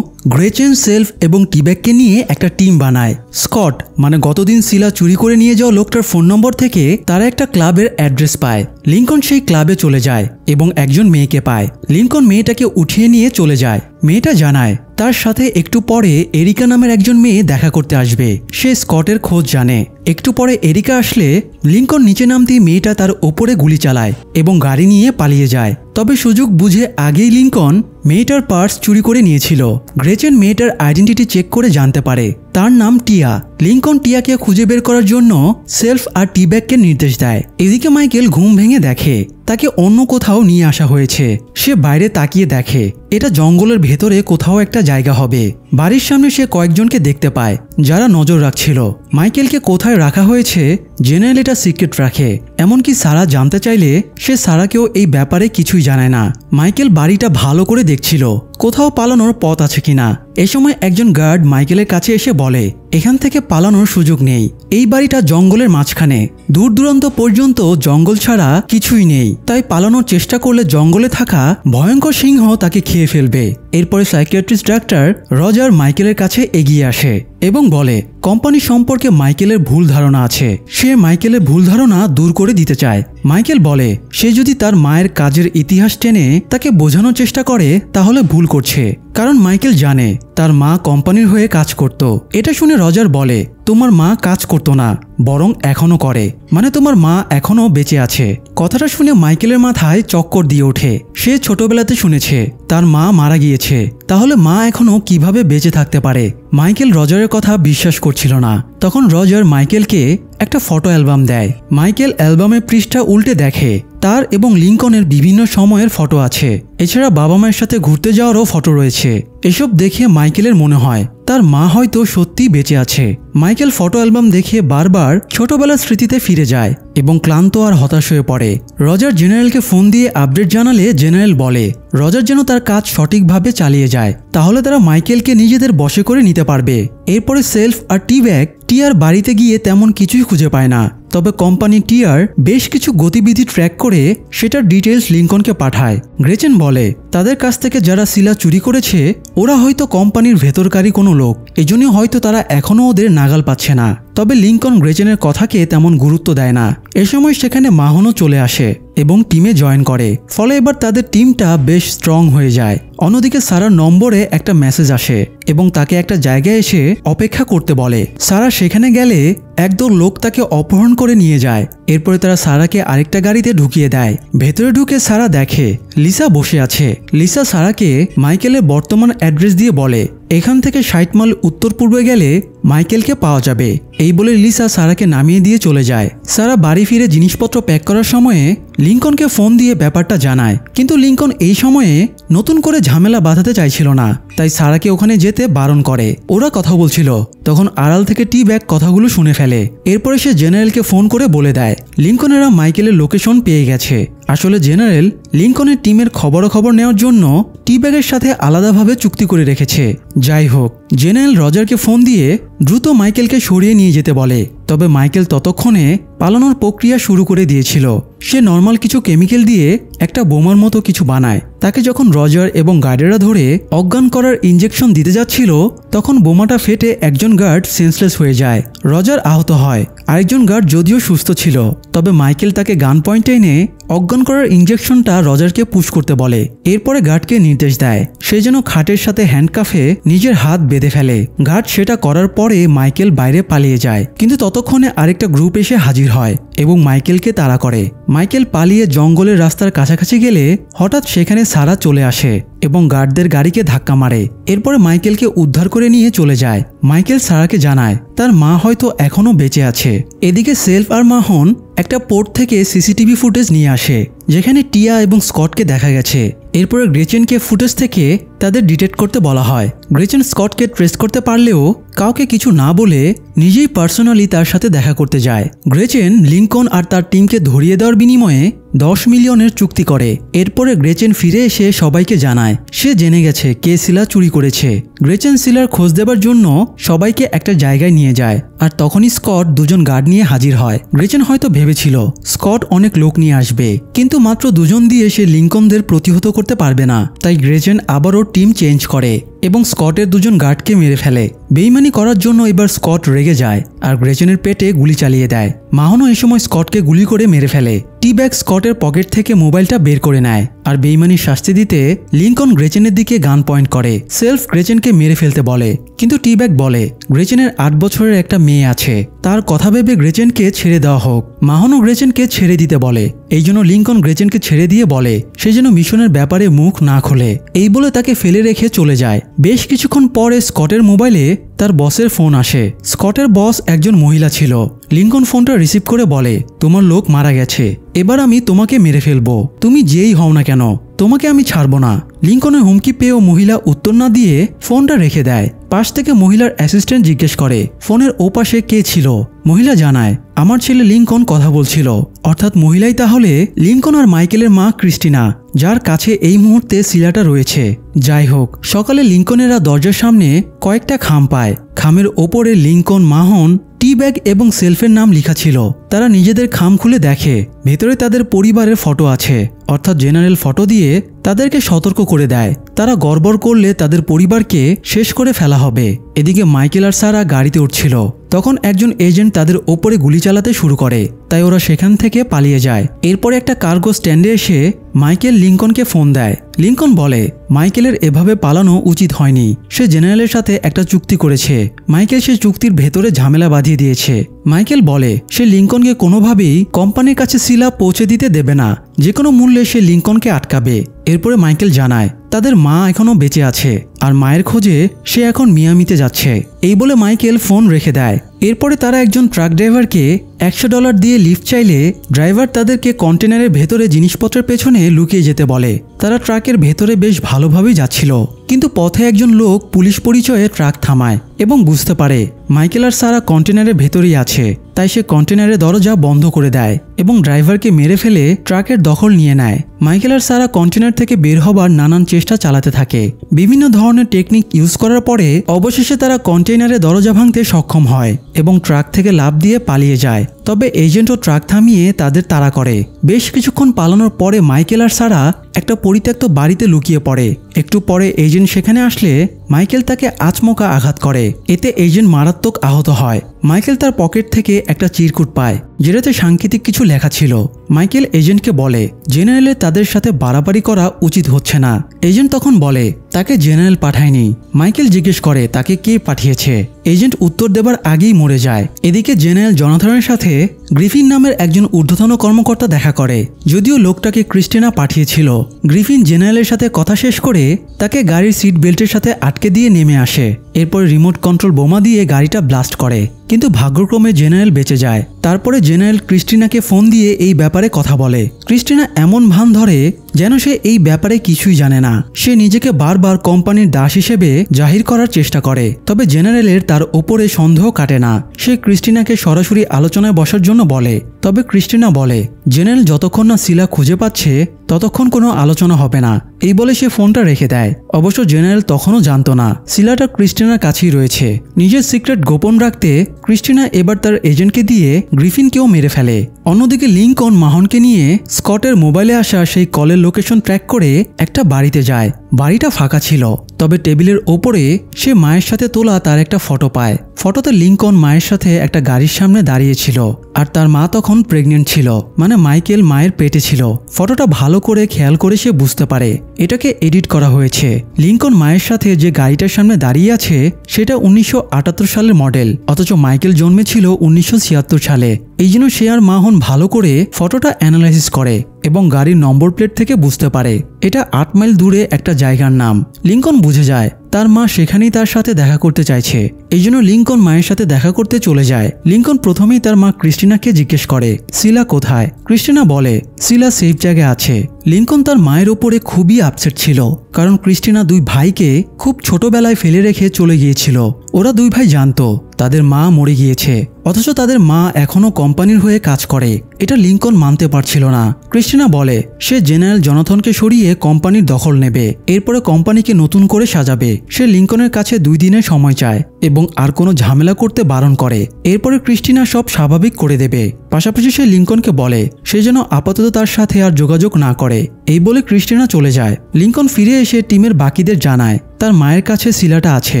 গ্রেচেন, সেলফ এবং টিব্যাগকে নিয়ে একটা টিম বানায়। স্কট মানে গতদিন সিলা চুরি করে নিয়ে যাওয়া লোকটার ফোন নম্বর থেকে তারা একটা ক্লাবের অ্যাড্রেস পায়। লিংকন সেই ক্লাবে চলে যায় এবং একজন মেয়েকে পায়। লিংকন মেয়েটাকে উঠিয়ে নিয়ে চলে যায়। মেয়েটা জানায় তার সাথে একটু পরে এরিকা নামের একজন মেয়ে দেখা করতে আসবে। সে স্কটের খোঁজ জানে। একটু পরে এরিকা আসলে লিংকন নিচে নামতেই মেয়েটা তার ওপরে গুলি চালায় এবং গাড়ি নিয়ে পালিয়ে যায়। তবে সুযোগ বুঝে আগেই লিংকন মেয়ে মেয়েটার পার্স চুরি করে নিয়েছিল। গ্রেচেন মেয়েটার আইডেন্টিটি চেক করে জানতে পারে তার নাম টিয়া। লিঙ্কন টিয়াকে খুঁজে বের করার জন্য সেলফ আর টি-ব্যাগকে নির্দেশ দেয়। এদিকে মাইকেল ঘুম ভেঙে দেখে তাকে অন্য কোথাও নিয়ে আসা হয়েছে। সে বাইরে তাকিয়ে দেখে এটা জঙ্গলের ভেতরে কোথাও একটা জায়গা হবে। বাড়ির সামনে সে কয়েকজনকে দেখতে পায় যারা নজর রাখছিল। মাইকেলকে কোথায় রাখা হয়েছে জেনারেল এটা সিক্রেট রাখে। এমনকি সারা জানতে চাইলে সে সারাকেও এই ব্যাপারে কিছুই জানায় না। মাইকেল বাড়িটা ভালো করে দেখছিল কোথাও পালানোর পথ আছে কিনা। এ সময় একজন গার্ড মাইকেলের কাছে এসে বলে এখান থেকে পালানোর সুযোগ নেই। এই বাড়িটা জঙ্গলের মাঝখানে, দূর দূরান্ত পর্যন্ত জঙ্গল ছাড়া কিছুই নেই। তাই পালানোর চেষ্টা করলে জঙ্গলে থাকা ভয়ঙ্কর সিংহ তাকে খেয়ে ফেলবে। এরপরে সাইকিয়াট্রিস্ট ডাক্তার রজার মাইকেলের কাছে এগিয়ে আসে এবং বলে কোম্পানি সম্পর্কে মাইকেলের ভুল ধারণা আছে। সে মাইকেলের ভুল ধারণা দূর করে দিতে চায়। মাইকেল বলে সে যদি তার মায়ের কাজের ইতিহাস টেনে তাকে বোঝানোর চেষ্টা করে তাহলে ভুল করছে, কারণ মাইকেল জানে তার মা কোম্পানির হয়ে কাজ করত। এটা শুনে রজার বলে তোমার মা কাজ করতো না, বরং এখনো করে, মানে তোমার মা এখনো বেঁচে আছে। কথাটা শুনে মাইকেলের মাথায় চক্কর দিয়ে ওঠে। সে ছোটবেলাতে শুনেছে তার মা মারা গিয়েছে, তাহলে মা এখনো কিভাবে বেঁচে থাকতে পারে। মাইকেল রজারের কথা বিশ্বাস করছিল না। তখন রজার মাইকেলকে একটা ফটো অ্যালবাম দেয়। মাইকেল অ্যালবামের পৃষ্ঠা উল্টে দেখে তার এবং লিঙ্কনের বিভিন্ন সময়ের ফটো আছে। এছাড়া বাবা মায়ের সাথে ঘুরতে যাওয়ারও ফটো রয়েছে। এসব দেখে মাইকেলের মনে হয় তার মা হয়তো সত্যি বেঁচে আছে। মাইকেল ফটো অ্যালবাম দেখে বারবার ছোটবেলার স্মৃতিতে ফিরে যায় এবং ক্লান্ত আর হতাশ হয়ে পড়ে। রজার জেনারেলকে ফোন দিয়ে আপডেট জানালে জেনারেল বলে রজার যেন তার কাজ সঠিকভাবে চালিয়ে যায়, তাহলে তারা মাইকেলকে নিজেদের বশে করে নিতে পারবে। এরপরে সেলফ আর টি-ব্যাগ টিয়ার বাড়িতে গিয়ে তেমন কিছুই খুঁজে পায় না। তবে কোম্পানি টিয়ার বেশ কিছু গতিবিধি ট্র্যাক করে সেটার ডিটেলস লিঙ্কনকে পাঠায়। গ্রেচেন বলে তাদের কাছ থেকে যারা শিলা চুরি করেছে ওরা হয়তো কোম্পানির ভেতরকারী কোনো লোক, এজন্য হয়তো তারা এখনও ওদের নাগাল পাচ্ছে না। তবে লিঙ্কন গ্রেচেনের কথাকে তেমন গুরুত্ব দেয় না। এ সময় সেখানে মাহনও চলে আসে এবং টিমে জয়েন করে। ফলে এবার তাদের টিমটা বেশ স্ট্রং হয়ে যায়। অন্যদিকে সারার নম্বরে একটা মেসেজ আসে এবং তাকে একটা জায়গায় এসে অপেক্ষা করতে বলে। সারা সেখানে গেলে একদল লোক তাকে অপহরণ করে নিয়ে যায়। এরপরে তারা সারাকে আরেকটা গাড়িতে ঢুকিয়ে দেয়। ভেতরে ঢুকে সারা দেখে লিসা বসে আছে। লিসা সারাকে মাইকেলের বর্তমান অ্যাড্রেস দিয়ে বলে এখান থেকে 60 মাইল উত্তর পূর্বে গেলে মাইকেলকে পাওয়া যাবে। এই বলে লিসা সারাকে নামিয়ে দিয়ে চলে যায়। সারা বাড়ি ফিরে জিনিসপত্র প্যাক করার সময়ে লিঙ্কনকে ফোন দিয়ে ব্যাপারটা জানায়, কিন্তু লিঙ্কন এই সময়ে নতুন করে ঝামেলা বাঁধাতে চাইছিল না, তাই সারাকে ওখানে যেতে বারণ করে। ওরা কথা বলছিল, তখন আড়াল থেকে টি-ব্যাগ কথাগুলো শুনে ফেলে। এরপরে সে জেনারেলকে ফোন করে বলে দেয় লিঙ্কনেরা মাইকেলের লোকেশন পেয়ে গেছে। আসলে জেনারেল লিঙ্কনের টিমের খবরাখবর নেওয়ার জন্য টি-ব্যাগের সাথে আলাদাভাবে চুক্তি করে রেখেছে। যাই হোক, জেনারেল রজারকে ফোন দিয়ে দ্রুত মাইকেলকে সরিয়ে নিয়ে যেতে বলে। তবে মাইকেল ততক্ষণে পালানোর প্রক্রিয়া শুরু করে দিয়েছিল। সে নর্মাল কিছু কেমিক্যাল দিয়ে একটা বোমার মতো কিছু বানায়। তাকে যখন রজার এবং গার্ডেরা ধরে অজ্ঞান করার ইঞ্জেকশন দিতে যাচ্ছিল তখন বোমাটা ফেটে একজন গার্ড সেন্সলেস হয়ে যায়। রজার আহত হয়, আরেকজন গার্ড যদিও সুস্থ ছিল। তবে মাইকেল তাকে গান পয়েন্টে এনে অজ্ঞান করার ইঞ্জেকশনটা রজারকে পুশ করতে বলে। এরপরে গার্ডকে নির্দেশ দেয় সে যেন খাটের সাথে হ্যান্ডকাফে নিজের হাত বেঁধে ফেলে। গার্ড সেটা করার পরে মাইকেল বাইরে পালিয়ে যায়, কিন্তু ততক্ষণে আরেকটা গ্রুপ এসে হাজির হয় এবং মাইকেলকে তাড়া করে। মাইকেল পালিয়ে জঙ্গলের রাস্তার কাছাকাছি গেলে হঠাৎ সেখানে সারা চলে আসে এবং গার্ডদের গাড়িকে ধাক্কা মারে। এরপরে মাইকেলকে উদ্ধার করে নিয়ে চলে যায়। মাইকেল সারাকে জানায় তার মা হয়তো এখনো বেঁচে আছে। এদিকে সেলফ আর মাহন একটা পোর্ট থেকে সিসিটিভি ফুটেজ নিয়ে আসে যেখানে টিয়া এবং স্কটকে দেখা গেছে। এরপরে গ্রেচেনকে ফুটেজ থেকে তাদের ডিটেক্ট করতে বলা হয়। গ্রেচেন স্কটকে ট্রেস করতে পারলেও কাউকে কিছু না বলে নিজেই পার্সোনালি তার সাথে দেখা করতে যায়। গ্রেচেন লিঙ্কন আর তার টিমকে ধরিয়ে দেওয়ার বিনিময়ে 10 মিলিয়নের চুক্তি করে। এরপরে গ্রেচেন ফিরে এসে সবাইকে জানায় সে জেনে গেছে কে শিলা চুরি করেছে। গ্রেচেন শিলার খোঁজ দেবার জন্য সবাইকে একটা জায়গায় নিয়ে যায়, আর তখনই স্কট দুজন গার্ড নিয়ে হাজির হয়। গ্রেচেন হয়তো ভেবেছিল স্কট অনেক লোক নিয়ে আসবে, কিন্তু মাত্র দুজন দিয়ে সে লিঙ্কনদের প্রতিহত করতে পারবে না। তাই গ্রেচেন আবারও টিম চেঞ্জ করে এবং স্কটের দুজন গার্ডকে মেরে ফেলে। বেইমানি করার জন্য এবার স্কট রেগে যায় আর গ্রেচেনের পেটে গুলি চালিয়ে দেয়। মাহনও এই সময় স্কটকে গুলি করে মেরে ফেলে। টি-ব্যাগ স্কটের পকেট থেকে মোবাইলটা বের করে নেয় আর বেইমানির শাস্তি দিতে লিংকন গ্রেচেনের দিকে গান পয়েন্ট করে সেলফ গ্রেচেনকে মেরে ফেলতে বলে। কিন্তু টি-ব্যাগ বলে গ্রেচেনের 8 বছরের একটা মেয়ে আছে, তার কথা ভেবে গ্রেচেনকে ছেড়ে দেওয়া হোক। মাহনও গ্রেচেনকে ছেড়ে দিতে বলে। এই জন্য লিংকন গ্রেচেনকে ছেড়ে দিয়ে বলে সে যেন মিশনের ব্যাপারে মুখ না খোলে। এই বলে তাকে ফেলে রেখে চলে যায়। বেশ কিছুক্ষণ পরে স্কটের মোবাইলে তার বসের ফোন আসে। স্কটের বস একজন মহিলা ছিল। লিংকন ফোনটা রিসিভ করে বলে তোমার লোক মারা গেছে, এবার আমি তোমাকে মেরে ফেলবো, তুমি যেই হও না কেন, তোমাকে আমি ছাড়বো না। লিংকনের হুমকি পেয়েও মহিলা উত্তর না দিয়ে ফোনটা রেখে দেয়। পাশ থেকে মহিলার অ্যাসিস্ট্যান্ট জিজ্ঞেস করে ফোনের ওপাশে কে ছিল। মহিলা জানায় আমার ছেলে লিংকন কথা বলছিল। অর্থাৎ মহিলাই তাহলে লিংকন আর মাইকেলের মা ক্রিস্টিনা, যার কাছে এই মুহূর্তে শিলাটা রয়েছে। যাই হোক, সকালে লিংকনেরা দরজার সামনে কয়েকটা খাম পায়। খামের ওপরে লিংকন, মাহন, টি-ব্যাগ এবং সেলফের নাম লেখা ছিল। তারা নিজেদের খাম খুলে দেখে ভেতরে তাদের পরিবারের ফটো আছে, অর্থাৎ জেনারেল ফটো দিয়ে তাদেরকে সতর্ক করে দেয় তারা গড়বড় করলে তাদের পরিবারকে শেষ করে ফেলা হবে। এদিকে মাইকেল আর সারা গাড়িতে উঠছিল, তখন একজন এজেন্ট তাদের ওপরে গুলি চালাতে শুরু করে, তাই ওরা সেখান থেকে পালিয়ে যায়। এরপরে একটা কার্গো স্ট্যান্ডে এসে মাইকেল লিংকনকে ফোন দেয়। লিংকন বলে মাইকেলের এভাবে পালানো উচিত হয়নি, সে জেনারেলের সাথে একটা চুক্তি করেছে। মাইকেল সে চুক্তির ভেতরে ঝামেলা বাঁধিয়ে দিয়েছে। মাইকেল বলে সে লিংকনকে কোনোভাবেই কোম্পানির কাছে শিলা পৌঁছে দিতে দেবে না, যে কোনো মূল্যে সে লিংকনকে আটকাবে। এরপরে মাইকেল জানায় তাদের মা এখনো বেঁচে আছে আর মায়ের খোঁজে সে এখন মিয়ামিতে যাচ্ছে। এই বলে মাইকেল ফোন রেখে দেয়। এরপরে তারা একজন ট্রাক ড্রাইভারকে $100 দিয়ে লিফট চাইলে ড্রাইভার তাদেরকে কন্টেনারের ভেতরে জিনিসপত্রের পেছনে লুকিয়ে যেতে বলে। তারা ট্রাকের ভেতরে বেশ ভালোভাবেই যাচ্ছিল, কিন্তু পথে একজন লোক পুলিশ পরিচয়ে ট্রাক থামায় এবং বুঝতে পারে মাইকেল আর সারা কন্টেনারের ভেতরেই আছে। তাই সে কন্টেনারের দরজা বন্ধ করে দেয় এবং ড্রাইভারকে মেরে ফেলে ট্রাকের দখল নিয়ে নেয়। মাইকেল আর সারা কন্টেনার থেকে বের হবার নানান চেষ্টা চালাতে থাকে। বিভিন্ন ধরনের টেকনিক ইউজ করার পরে অবশেষে তারা কন্টেনারের দরজা ভাঙতে সক্ষম হয় এবং ট্রাক থেকে লাফ দিয়ে পালিয়ে যায়। তবে এজেন্টও ট্রাক থামিয়ে তাদের তাড়া করে। বেশ কিছুক্ষণ পালানোর পরে মাইকেল আর সারা একটা পরিত্যক্ত বাড়িতে লুকিয়ে পড়ে। একটু পরে এজেন্ট সেখানে আসলে মাইকেল তাকে আচমকা আঘাত করে, এতে এজেন্ট মারাত্মক আহত হয়। মাইকেল তার পকেট থেকে একটা চিরকুট পায়, যেটাতে সাংকেতিক কিছু লেখা ছিল। মাইকেল এজেন্টকে বলে জেনারেলে তাদের সাথে বাড়াবাড়ি করা উচিত হচ্ছে না। এজেন্ট তখন বলে তাকে জেনারেল পাঠায়নি। মাইকেল জিজ্ঞেস করে তাকে কে পাঠিয়েছে। এজেন্ট উত্তর দেবার আগেই মরে যায়। এদিকে জেনারেল জনাথনের সাথে গ্রিফিন নামের একজন ঊর্ধ্বতন কর্মকর্তা দেখা করে, যদিও লোকটাকে ক্রিস্টিনা পাঠিয়েছিল। গ্রিফিন জেনারেলের সাথে কথা শেষ করে তাকে গাড়ির সিট বেল্টের সাথে আটকে দিয়ে নেমে আসে। এরপর রিমোট কন্ট্রোল বোমা দিয়ে গাড়িটা ব্লাস্ট করে, কিন্তু ভাগ্যক্রমে জেনারেল বেঁচে যায়। তারপরে জেনারেল ক্রিস্টিনাকে ফোন দিয়ে এই ব্যাপারে কথা বলে। ক্রিস্টিনা এমন ভান ধরে যেন সে এই ব্যাপারে কিছুই জানে না। সে নিজেকে বারবার কোম্পানির দাস হিসেবে জাহির করার চেষ্টা করে, তবে জেনারেলের তার ওপরে সন্দেহ কাটে না। সে ক্রিস্টিনাকে সরাসরি আলোচনায় বসার জন্য বলে, তবে ক্রিস্টিনা বলে জেনারেল যতক্ষণ না শিলা খুঁজে পাচ্ছে ততক্ষণ কোনো আলোচনা হবে না। এই বলে সে ফোনটা রেখে দেয়। অবশ্য জেনারেল তখনও জানতো না শিলাটা ক্রিস্টিনার কাছেই রয়েছে। নিজের সিক্রেট গোপন রাখতে ক্রিস্টিনা এবার তার এজেন্টকে দিয়ে গ্রিফিনকেও মেরে ফেলে। অন্যদিকে লিংকন মাহনকে নিয়ে স্কটের মোবাইলে আসা সেই কলের লোকেশন ট্র্যাক করে একটা বাড়িতে যায়। বাড়িটা ফাঁকা ছিল, তবে টেবিলের ওপরে সে মায়ের সাথে তোলা তার একটা ফটো পায়। ফটোতে লিংকন মায়ের সাথে একটা গাড়ির সামনে দাঁড়িয়েছিল আর তার মা তখন প্রেগনেন্ট ছিল, মানে মাইকেল মায়ের পেটে ছিল। ফটোটা ভালো করে খেয়াল করে সে বুঝতে পারে এটাকে এডিট করা হয়েছে। লিংকন মায়ের সাথে যে গাড়িটার সামনে দাঁড়িয়ে আছে সেটা 1978 সালের মডেল, অথচ মাইকেল জন্মেছিল 1976 সালে। এই জন্য সে আর মাহন ভালো করে ফটোটা অ্যানালাইসিস করে এবং গাড়ির নম্বর প্লেট থেকে বুঝতে পারে এটা 8 মাইল দূরে একটা জায়গার নাম। লিংকন বুঝে যায় তার মা সেখানেই তার সাথে দেখা করতে চাইছে। এই জন্য লিংকন মায়ের সাথে দেখা করতে চলে যায়। লিংকন প্রথমেই তার মা ক্রিস্টিনাকে জিজ্ঞেস করে শিলা কোথায়। ক্রিস্টিনা বলে শিলা সেফ জায়গায় আছে। লিংকন তার মায়ের ওপরে খুবই আপসেট ছিল, কারণ ক্রিস্টিনা 2 ভাইকে খুব ছোটবেলায় ফেলে রেখে চলে গিয়েছিল। ওরা 2 ভাই জানতো তাদের মা মরে গিয়েছে, অথচ তাদের মা এখনো কোম্পানির হয়ে কাজ করে। এটা লিংকন মানতে পারছিল না। ক্রিস্টিনা বলে সে জেনারেল জনাথনকে সরিয়ে কোম্পানির দখল নেবে, এরপরে কোম্পানিকে নতুন করে সাজাবে। সে লিংকনের কাছে 2 দিনের সময় চায় এবং আর কোনো ঝামেলা করতে বারণ করে। এরপরে ক্রিস্টিনা সব স্বাভাবিক করে দেবে। পাশাপাশি সে লিংকনকে বলে সে যেন আপাতত তার সাথে আর যোগাযোগ না করে এই বলে ক্রিস্টিনা চলে যায়। লিঙ্কন ফিরে এসে টিমের বাকিদের জানায় তার মায়ের কাছে শিলাটা আছে,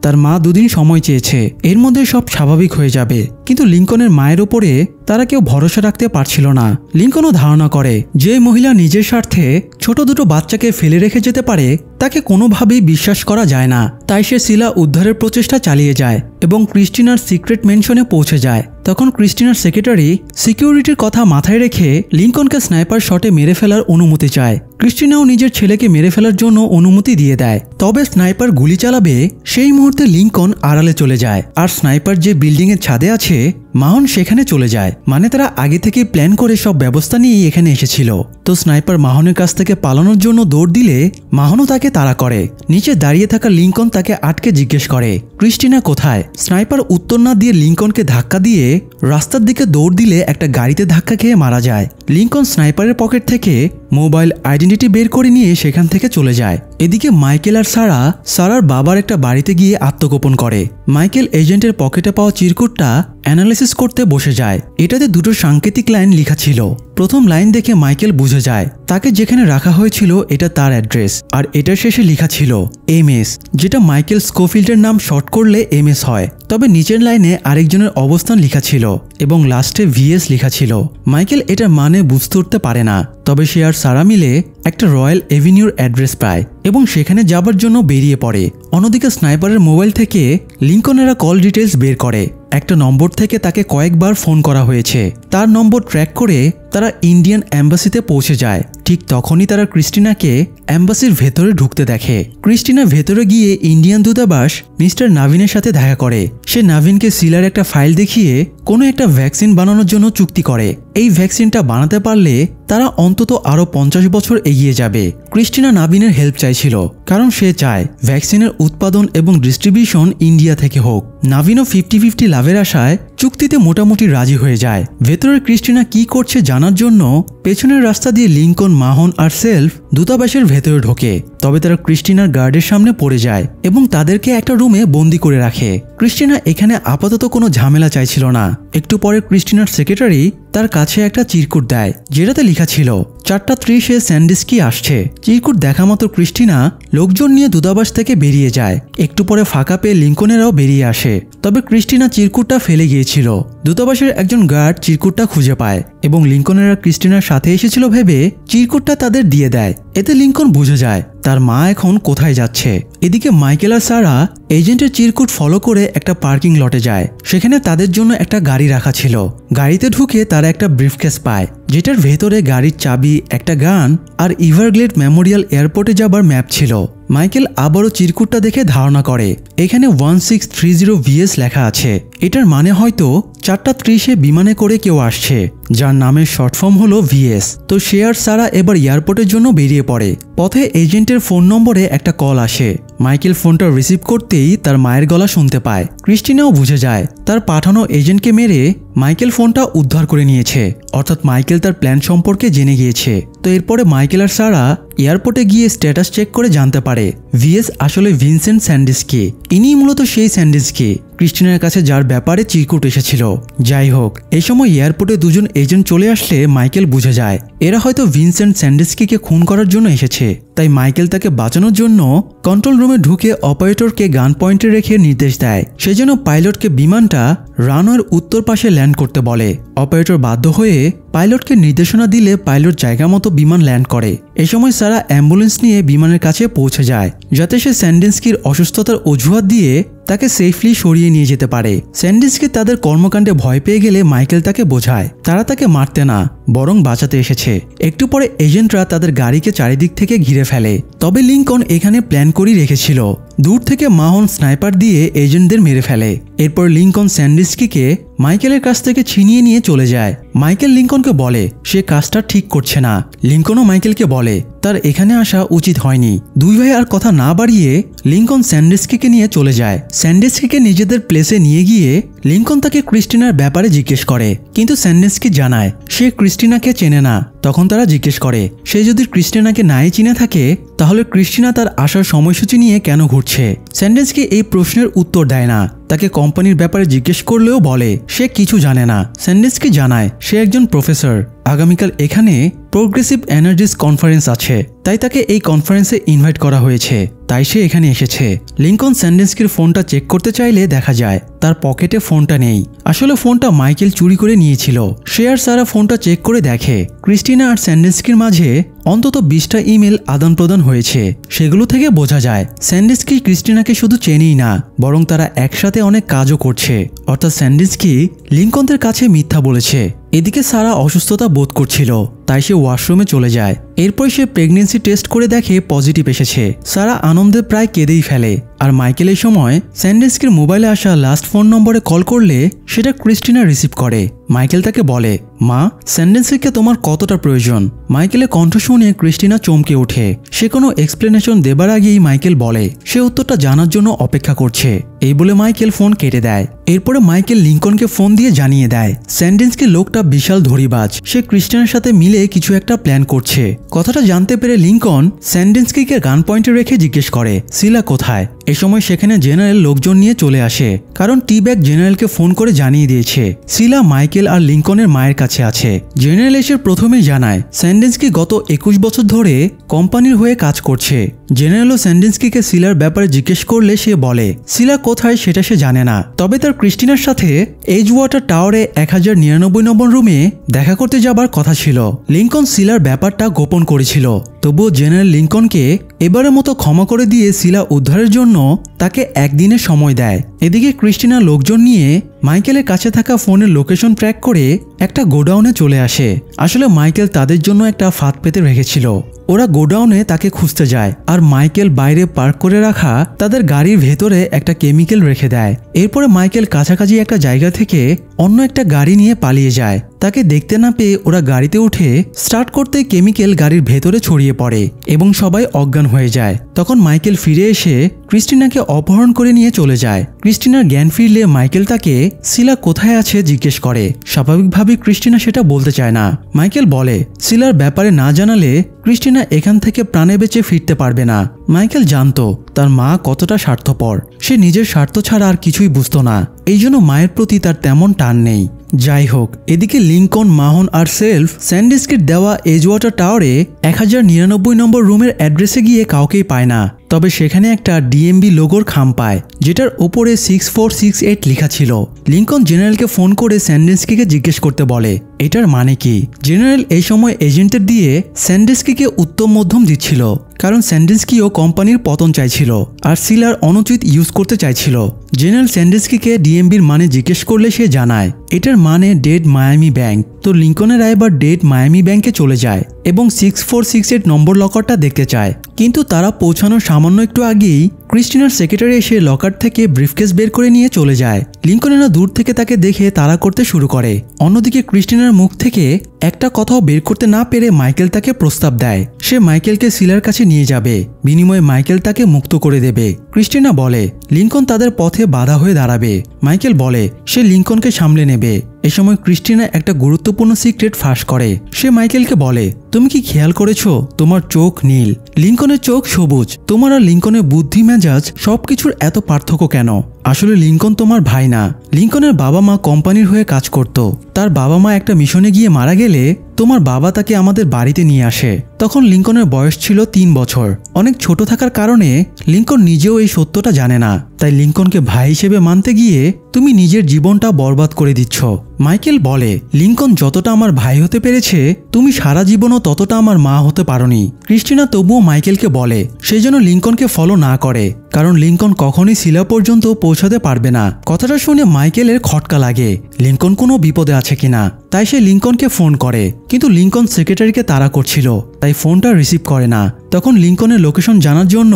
তার মা 2 দিন সময় চেয়েছে, এর মধ্যে সব স্বাভাবিক হয়ে যাবে। কিন্তু লিঙ্কনের মায়ের ওপরে তারা কেউ ভরসা রাখতে পারছিল না। লিঙ্কনও ধারণা করে যে মহিলা নিজের স্বার্থে ছোট দুটো বাচ্চাকে ফেলে রেখে যেতে পারে তাকে কোনোভাবেই বিশ্বাস করা যায় না। তাই সে শিলা উদ্ধারের প্রচেষ্টা চালিয়ে যায় এবং ক্রিস্টিনার সিক্রেট মেনশনে পৌঁছে যায়। তখন ক্রিস্টিনার সেক্রেটারি সিকিউরিটির কথা মাথায় রেখে লিঙ্কনকে স্নাইপার শটে মেরে ফেলার অনুমতি চায়। ক্রিস্টিনাও নিজের ছেলেকে মেরে ফেলার জন্য অনুমতি দিয়ে দেয়। তবে স্নাইপার গুলি চালাবে সেই মুহূর্তে লিঙ্কন আড়ালে চলে যায়, আর স্নাইপার যে বিল্ডিং এর ছাদে আছে মাহন সেখানে চলে যায়। মানে তারা আগে থেকে প্ল্যান করে সব ব্যবস্থা নিয়ে এখানে এসেছিল। তো স্নাইপার মাহনের কাছ থেকে পালানোর জন্য দৌড় দিলে মাহনও তাকে তাড়া করে। নিচে দাঁড়িয়ে থাকা লিঙ্কন তাকে আটকে জিজ্ঞেস করে ক্রিস্টিনা কোথায়। স্নাইপার উত্তর না দিয়ে লিঙ্কনকে ধাক্কা দিয়ে রাস্তার দিকে দৌড় দিলে একটা গাড়িতে ধাক্কা খেয়ে মারা যায়। লিঙ্কন স্নাইপারের পকেট থেকে মোবাইল আইডেন্টিটি বের করে নিয়ে সেখান থেকে চলে যায়। এদিকে মাইকেল আর সারার বাবার একটা বাড়িতে গিয়ে আত্মগোপন করে। মাইকেল এজেন্টের পকেটে পাওয়া চিরকুটটা অ্যানালাইসিস করতে বসে যায়। এটাতে দুটো সাংকেতিক লাইন লেখা ছিল। প্রথম লাইন দেখে মাইকেল বুঝে যায় তাকে যেখানে রাখা হয়েছিল এটা তার অ্যাড্রেস, আর এটার শেষে লেখা ছিল MS, যেটা মাইকেল স্কোফিল্ডের নাম শর্ট করলে MS হয়। তবে নিচের লাইনে আরেকজনের অবস্থান লেখা ছিল এবং লাস্টে VS লেখা ছিল। মাইকেল এটার মানে বুঝতে উঠতে পারে না। তবে সে আর সারা মিলে একটা রয়্যাল এভিনিউর অ্যাড্রেস পায় এবং সেখানে যাবার জন্য বেরিয়ে পড়ে। অন্যদিকে স্নাইপারের মোবাইল থেকে লিঙ্কনেরা কল ডিটেলস বের করে। একটা নম্বর থেকে তাকে কয়েকবার ফোন করা হয়েছে। তার নম্বর ট্র্যাক করে তারা ইন্ডিয়ান অ্যাম্বাসিতে পৌঁছে যায়। ঠিক তখনই তারা ক্রিস্টিনাকে অ্যাম্বাসির ভেতরে ঢুকতে দেখে। ক্রিস্টিনা ভেতরে গিয়ে ইন্ডিয়ান দূতাবাস মিস্টার নাভিনের সাথে দেখা করে। সে নাভিনকে সিলার একটা ফাইল দেখিয়ে কোনো একটা ভ্যাকসিন বানানোর জন্য চুক্তি করে। এই ভ্যাকসিনটা বানাতে পারলে তারা অন্তত আরো 50 বছর এগিয়ে যাবে। ক্রিস্টিনা নাভিনের হেল্প চাইছিল কারণ সে চায় ভ্যাকসিনের উৎপাদন এবং ডিস্ট্রিবিউশন ইন্ডিয়া থেকে হোক। নাভিনও 50-50 লাভের আশায় চুক্তিতে মোটামুটি রাজি হয়ে যায়। ভেতরের ক্রিস্টিনা কি করছে জানার জন্য পেছনের রাস্তা দিয়ে লিঙ্কন, মাহন আর সেলফ দূতাবাসের ভেতরে ঢোকে। তবে তারা ক্রিস্টিনার গার্ডের সামনে পড়ে যায় এবং তাদেরকে একটা রুমে বন্দি করে রাখে। ক্রিস্টিনা এখানে আপাতত কোনো ঝামেলা চাইছিল না। একটু পরে ক্রিস্টিনার সেক্রেটারি তার কাছে একটা চিরকুট দেয় যেটাতে লেখা ছিল 4:30 স্যান্ডিস্কি আসছে। চিরকুট দেখা মতো ক্রিস্টিনা লোকজন নিয়ে দূতাবাস থেকে বেরিয়ে যায়। একটু পরে ফাঁকা পেয়ে লিঙ্কনেরাও বেরিয়ে আসে। তবে ক্রিস্টিনা চিরকুটটা ফেলে গিয়েছিল। দূতাবাসের একজন গার্ড চিরকুটটা খুঁজে পায় এবং লিঙ্কনেরা ক্রিস্টিনার সাথে এসেছিল ভেবে চিরকুটটা তাদের দিয়ে দেয়। এতে লিঙ্কন বুঝে যায় তার মা এখন কোথায় যাচ্ছে। এদিকে মাইকেল আর সারা এজেন্টের চিরকুট ফলো করে একটা পার্কিং লটে যায়। সেখানে তাদের জন্য একটা গাড়ি রাখা ছিল। গাড়িতে ঢুকে তারা একটা ব্রিফকেস পায় যেটার ভেতরে গাড়ির চাবি, একটা গান আর এভারগ্লেড মেমোরিয়াল এয়ারপোর্টে যাবার ম্যাপ ছিল। মাইকেল আবারও চিরকুটটা দেখে ধারণা করে এখানে 1630 VS লেখা আছে। এটার মানে হয়তো 4:30 বিমানে করে কেউ আসছে যার নামের শর্ট ফর্ম হলো VS। তো সে আর সারা এবার এয়ারপোর্টের জন্য বেরিয়ে পড়ে। পথে এজেন্টের ফোন নম্বরে একটা কল আসে। মাইকেল ফোনটা রিসিভ করতেই তার মায়ের গলা শুনতে পায়। ক্রিস্টিনাও বুঝে যায় তার পাঠানো এজেন্টকে মেরে মাইকেল ফোনটা উদ্ধার করে নিয়েছে, অর্থাৎ মাইকেল তার প্ল্যান সম্পর্কে জেনে গিয়েছে। তো এরপরে মাইকেল আর সারা এয়ারপোর্টে গিয়ে স্ট্যাটাস চেক করে জানতে পারে VS আসলে ভিনসেন্ট স্যান্ডিস্কি। ইনিই মূলত সেই স্যান্ডিস্কি ক্রিস্টিনার কাছে যার ব্যাপারে চিরকুট এসেছিল। যাই হোক, এই সময় এয়ারপোর্টে দুজন এজেন্ট চলে আসলে মাইকেল বুঝে যায় এরা হয়তো ভিনসেন্ট স্যান্ডিস্কিকে খুন করার জন্য এসেছে। তাই মাইকেল তাকে বাঁচানোর জন্য কন্ট্রোল রুমে ঢুকে অপারেটরকে গান পয়েন্টে রেখে নির্দেশ দেয় সে যেন পাইলটকে বিমানটা রানওয়ের উত্তর পাশে ল্যান্ড করতে বলে। অপারেটর বাধ্য হয়ে পাইলটকে নির্দেশনা দিলে পাইলট জায়গা মতো বিমান ল্যান্ড করে। এ সময় সারা অ্যাম্বুলেন্স নিয়ে বিমানের কাছে পৌঁছে যায় যাতে সে স্যান্ডিস্কির অসুস্থতার অজুহাত দিয়ে তাকে সেফলি সরিয়ে নিয়ে যেতে পারে। স্যান্ডিস্কি তাদের কর্মকাণ্ডে ভয় পেয়ে গেলে মাইকেল তাকে বোঝায় তারা তাকে মারতে না বরং বাঁচাতে এসেছে। একটু পরে এজেন্টরা তাদের গাড়িকে চারিদিক থেকে ঘিরে ফেলে। তবে লিঙ্কন এখানে প্ল্যান করেই রেখেছিল। দূর থেকে মাহন স্নাইপার দিয়ে এজেন্টদের মেরে ফেলে। এরপর লিঙ্কন স্যান্ডিস্কিকে মাইকেলের কাছ থেকে ছিনিয়ে নিয়ে চলে যায়। মাইকেল লিঙ্কনকে বলে সে কাজটা ঠিক করছে না। লিঙ্কনও মাইকেলকে বলে তার এখানে আসা উচিত হয়নি। দুই ভাই আর কথা না বাড়িয়ে লিঙ্কন স্যান্ডিস্কিকে নিয়ে চলে যায়। স্যান্ডিস্কিকে নিজেদের প্লেসে নিয়ে গিয়ে লিঙ্কন তাকে ক্রিস্টিনার ব্যাপারে জিজ্ঞেস করে, কিন্তু স্যান্ডিস্কি জানায় সে ক্রিস্টিনাকে চেনে না। তখন তারা জিজ্ঞেস করে সে যদি ক্রিস্টিনাকে নাই চিনে থাকে তাহলে ক্রিস্টিনা তার আসার সময়সূচি নিয়ে কেন ঘুরছে। স্যান্ডিস্কি এই প্রশ্নের উত্তর দেয় না। তাকে কোম্পানির ব্যাপারে জিজ্ঞেস করলেও বলে সে কিছু জানে না। স্যান্ডিস্কি জানায় সে একজন প্রফেসর আগামীকাল এখানে প্রোগ্রেসিভ এনার্জিস কনফারেন্স আছে, তাই তাকে এই কনফারেন্সে ইনভাইট করা হয়েছে, তাই সে এখানে এসেছে। লিঙ্কন স্যান্ডেন্সকির ফোনটা চেক করতে চাইলে দেখা যায় তার পকেটে ফোনটা নেই। আসলে ফোনটা মাইকেল চুরি করে নিয়েছিল। সে আর সারা ফোনটা চেক করে দেখে ক্রিস্টিনা আর স্যান্ডেন্সকির মাঝে অন্তত 20টা ইমেল আদান প্রদান হয়েছে। সেগুলো থেকে বোঝা যায় স্যান্ডেন্সকি ক্রিস্টিনাকে শুধু চেনেই না, বরং তারা একসাথে অনেক কাজও করছে। অর্থাৎ স্যান্ডেন্সকি লিঙ্কনদের কাছে মিথ্যা বলেছে। এদিকে সারা অসুস্থতা বোধ করছিল, তাই সে ওয়াশরুমে চলে যায়। এরপর সে প্রেগনেন্সি টেস্ট করে দেখে পজিটিভ এসেছে। সারা আনন্দে প্রায় কেঁদেই ফেলে। আর মাইকেল এই সময় স্যান্ডেন্সকির মোবাইলে আসা লাস্ট ফোন নম্বরে কল করলে সেটা ক্রিস্টিনা রিসিভ করে। মাইকেল তাকে বলে, মা, স্যান্ডেন্সকিকে তোমার কতটা প্রয়োজন। মাইকেলের কণ্ঠ শুনে ক্রিস্টিনা চমকে ওঠে। সে কোনো এক্সপ্লেনেশন দেবার আগেই মাইকেল বলে সে উত্তরটা জানার জন্য অপেক্ষা করছে। এই বলে মাইকেল ফোন কেটে দেয়। এরপরে মাইকেল লিঙ্কনকে ফোন দিয়ে জানিয়ে দেয় স্যান্ডেন্সকি লোকটা বিশাল ধড়িবাজ। সে ক্রিস্টিনার সাথে মিলে কিছু একটা প্ল্যান করছে। কথাটা জানতে পেরে লিঙ্কন স্যান্ডেন্সকিকে গান পয়েন্টে রেখে জিজ্ঞেস করে সিলা কোথায়। এ সময় সেখানে জেনারেল লোকজন নিয়ে চলে আসে, কারণ টি-ব্যাগ জেনারেলকে ফোন করে জানিয়ে দিয়েছে সিলা মাইকেল আর লিঙ্কনের মায়ের কাছে আছে। জেনারেল এসে প্রথমেই জানায় স্যান্ডেন্সকি গত 21 বছর ধরে কোম্পানির হয়ে কাজ করছে। জেনারেলও স্যান্ডেন্সকিকে সিলার ব্যাপারে জিজ্ঞেস করলে সে বলে সিলা কোথায় সেটা সে জানে না, তবে তার ক্রিস্টিনার সাথে এজওয়াটার টাওয়ারে 1099 নম্বর রুমে দেখা করতে যাবার কথা ছিল। লিঙ্কন সিলার ব্যাপারটা গোপন করেছিল, তবুও জেনারেল লিঙ্কনকে এবারের মতো ক্ষমা করে দিয়ে সিলা উদ্ধারের জন্য তাকে একদিনের সময় দেয়। এদিকে ক্রিস্টিনা লোকজন নিয়ে মাইকেলের কাছে থাকা ফোনের লোকেশন ট্র্যাক করে একটা গোডাউনে চলে আসে। আসলে মাইকেল তাদের জন্য একটা ফাঁদ পেতে রেখেছিল। ওরা গোডাউনে তাকে খুঁজতে যায়, আর মাইকেল বাইরে পার্ক করে রাখা তাদের গাড়ির ভেতরে একটা কেমিক্যাল রেখে দেয়। এরপরে মাইকেল কাছাকাছি একটা জায়গা থেকে অন্য একটা গাড়ি নিয়ে পালিয়ে যায়। তাকে দেখতে না পেয়ে ওরা গাড়িতে উঠে স্টার্ট করতে কেমিক্যাল গাড়ির ভেতরে ছড়িয়ে পড়ে এবং সবাই অজ্ঞান হয়ে যায়। তখন মাইকেল ফিরে এসে ক্রিস্টিনাকে অপহরণ করে নিয়ে চলে যায়। ক্রিস্টিনার জ্ঞান ফিরলে মাইকেল তাকে সিলা কোথায় আছে জিজ্ঞেস করে। স্বাভাবিকভাবে ক্রিস্টিনা সেটা বলতে চায় না। মাইকেল বলে সিলার ব্যাপারে না জানালে ক্রিস্টিনা এখান থেকে প্রাণে বেঁচে ফিরতে পারবে না। মাইকেল জানতো তার মা কতটা স্বার্থপর। সে নিজের স্বার্থ ছাড়া আর কিছুই বুঝতো না, এই জন্য মায়ের প্রতি তার তেমন টান নেই। যাই হোক, এদিকে লিঙ্কন, মাহন আর সেলফ স্যান্ডেন্সকির দেওয়া এজওয়াটার টাওয়ারে 1099 নম্বর রুমের অ্যাড্রেসে গিয়ে কাউকেই পায় না। তবে সেখানে একটা ডিএমবি লোগোর খাম পায়, যেটার ওপরে 6468 লেখা ছিল। লিঙ্কন জেনারেলকে ফোন করে স্যান্ডেন্সকিকে জিজ্ঞেস করতে বলে এটার মানে কি। জেনারেল এই সময় এজেন্টদের দিয়ে স্যান্ডেন্সকিকে উত্তম মধ্যম দিচ্ছিল, কারণ স্যান্ডেন্সকিও কোম্পানির পতন চাইছিল আর সিলার অনুচিত ইউজ করতে চাইছিল। জেনারেল স্যান্ডেন্সকিকে ডিএমবির মানে জিজ্ঞেস করলে সে জানায় এটার মানে ডেড মায়ামি ব্যাংক। তো লিঙ্কনেরা এবার ডেড মায়ামি ব্যাংকে চলে যায় এবং 6468 নম্বর লকারটা দেখতে চায়। কিন্তু তারা পৌঁছানোর সামান্য একটু আগেই ক্রিস্টিনার সেক্রেটারি এসে লকার থেকে ব্রিফকেস বের করে নিয়ে চলে যায়। লিঙ্কনেরা দূর থেকে তাকে দেখে তাড়া করতে শুরু করে। অন্যদিকে ক্রিস্টিনার মুখ থেকে একটা কথাও বের করতে না পেরে মাইকেল তাকে প্রস্তাব দেয় সে মাইকেলকে সিলার কাছে নিয়ে যাবে, বিনিময়ে মাইকেল তাকে মুক্ত করে দেবে। ক্রিস্টিনা বলে লিঙ্কন তাদের পথে বাধা হয়ে দাঁড়াবে। মাইকেল বলে সে লিঙ্কনকে সামলে নেবে। এ সময় ক্রিস্টিনা একটা গুরুত্বপূর্ণ সিক্রেট ফাঁস করে। সে মাইকেলকে বলে তুমি কি খেয়াল করেছো তোমার চোখ নীল, লিঙ্কনের চোখ সবুজ। তোমার আর লিঙ্কনের বুদ্ধি মেজাজ সবকিছুর এত পার্থক্য কেন? আসলে লিঙ্কন তোমার ভাই না। লিঙ্কনের বাবা মা কোম্পানির হয়ে কাজ করত। তার বাবা মা একটা মিশনে গিয়ে মারা গেলে তোমার বাবা তাকে আমাদের বাড়িতে নিয়ে আসে। তখন লিঙ্কনের বয়স ছিল 3 বছর। অনেক ছোট থাকার কারণে লিঙ্কন নিজেও এই সত্যটা জানে না। তাই লিঙ্কনকে ভাই হিসেবে মানতে গিয়ে তুমি নিজের জীবনটা বরবাদ করে দিচ্ছ। মাইকেল বলে লিঙ্কন যতটা আমার ভাই হতে পেরেছে তুমি সারা জীবনও ততটা আমার মা হতে পারোনি। ক্রিস্টিনা তবুও মাইকেলকে বলে সেই জন্য লিঙ্কনকে ফলো না করে, কারণ লিঙ্কন কখনই সিলা পর্যন্ত পৌঁছাতে পারবে না। কথাটা শুনে মাইকেলের খটকা লাগে লিঙ্কন কোনো বিপদে আছে কিনা। তাই সে লিঙ্কনকে ফোন করে, কিন্তু লিঙ্কন সেক্রেটারিকে তাড়া করছিল, তাই ফোনটা রিসিভ করে না। তখন লিঙ্কনের লোকেশন জানার জন্য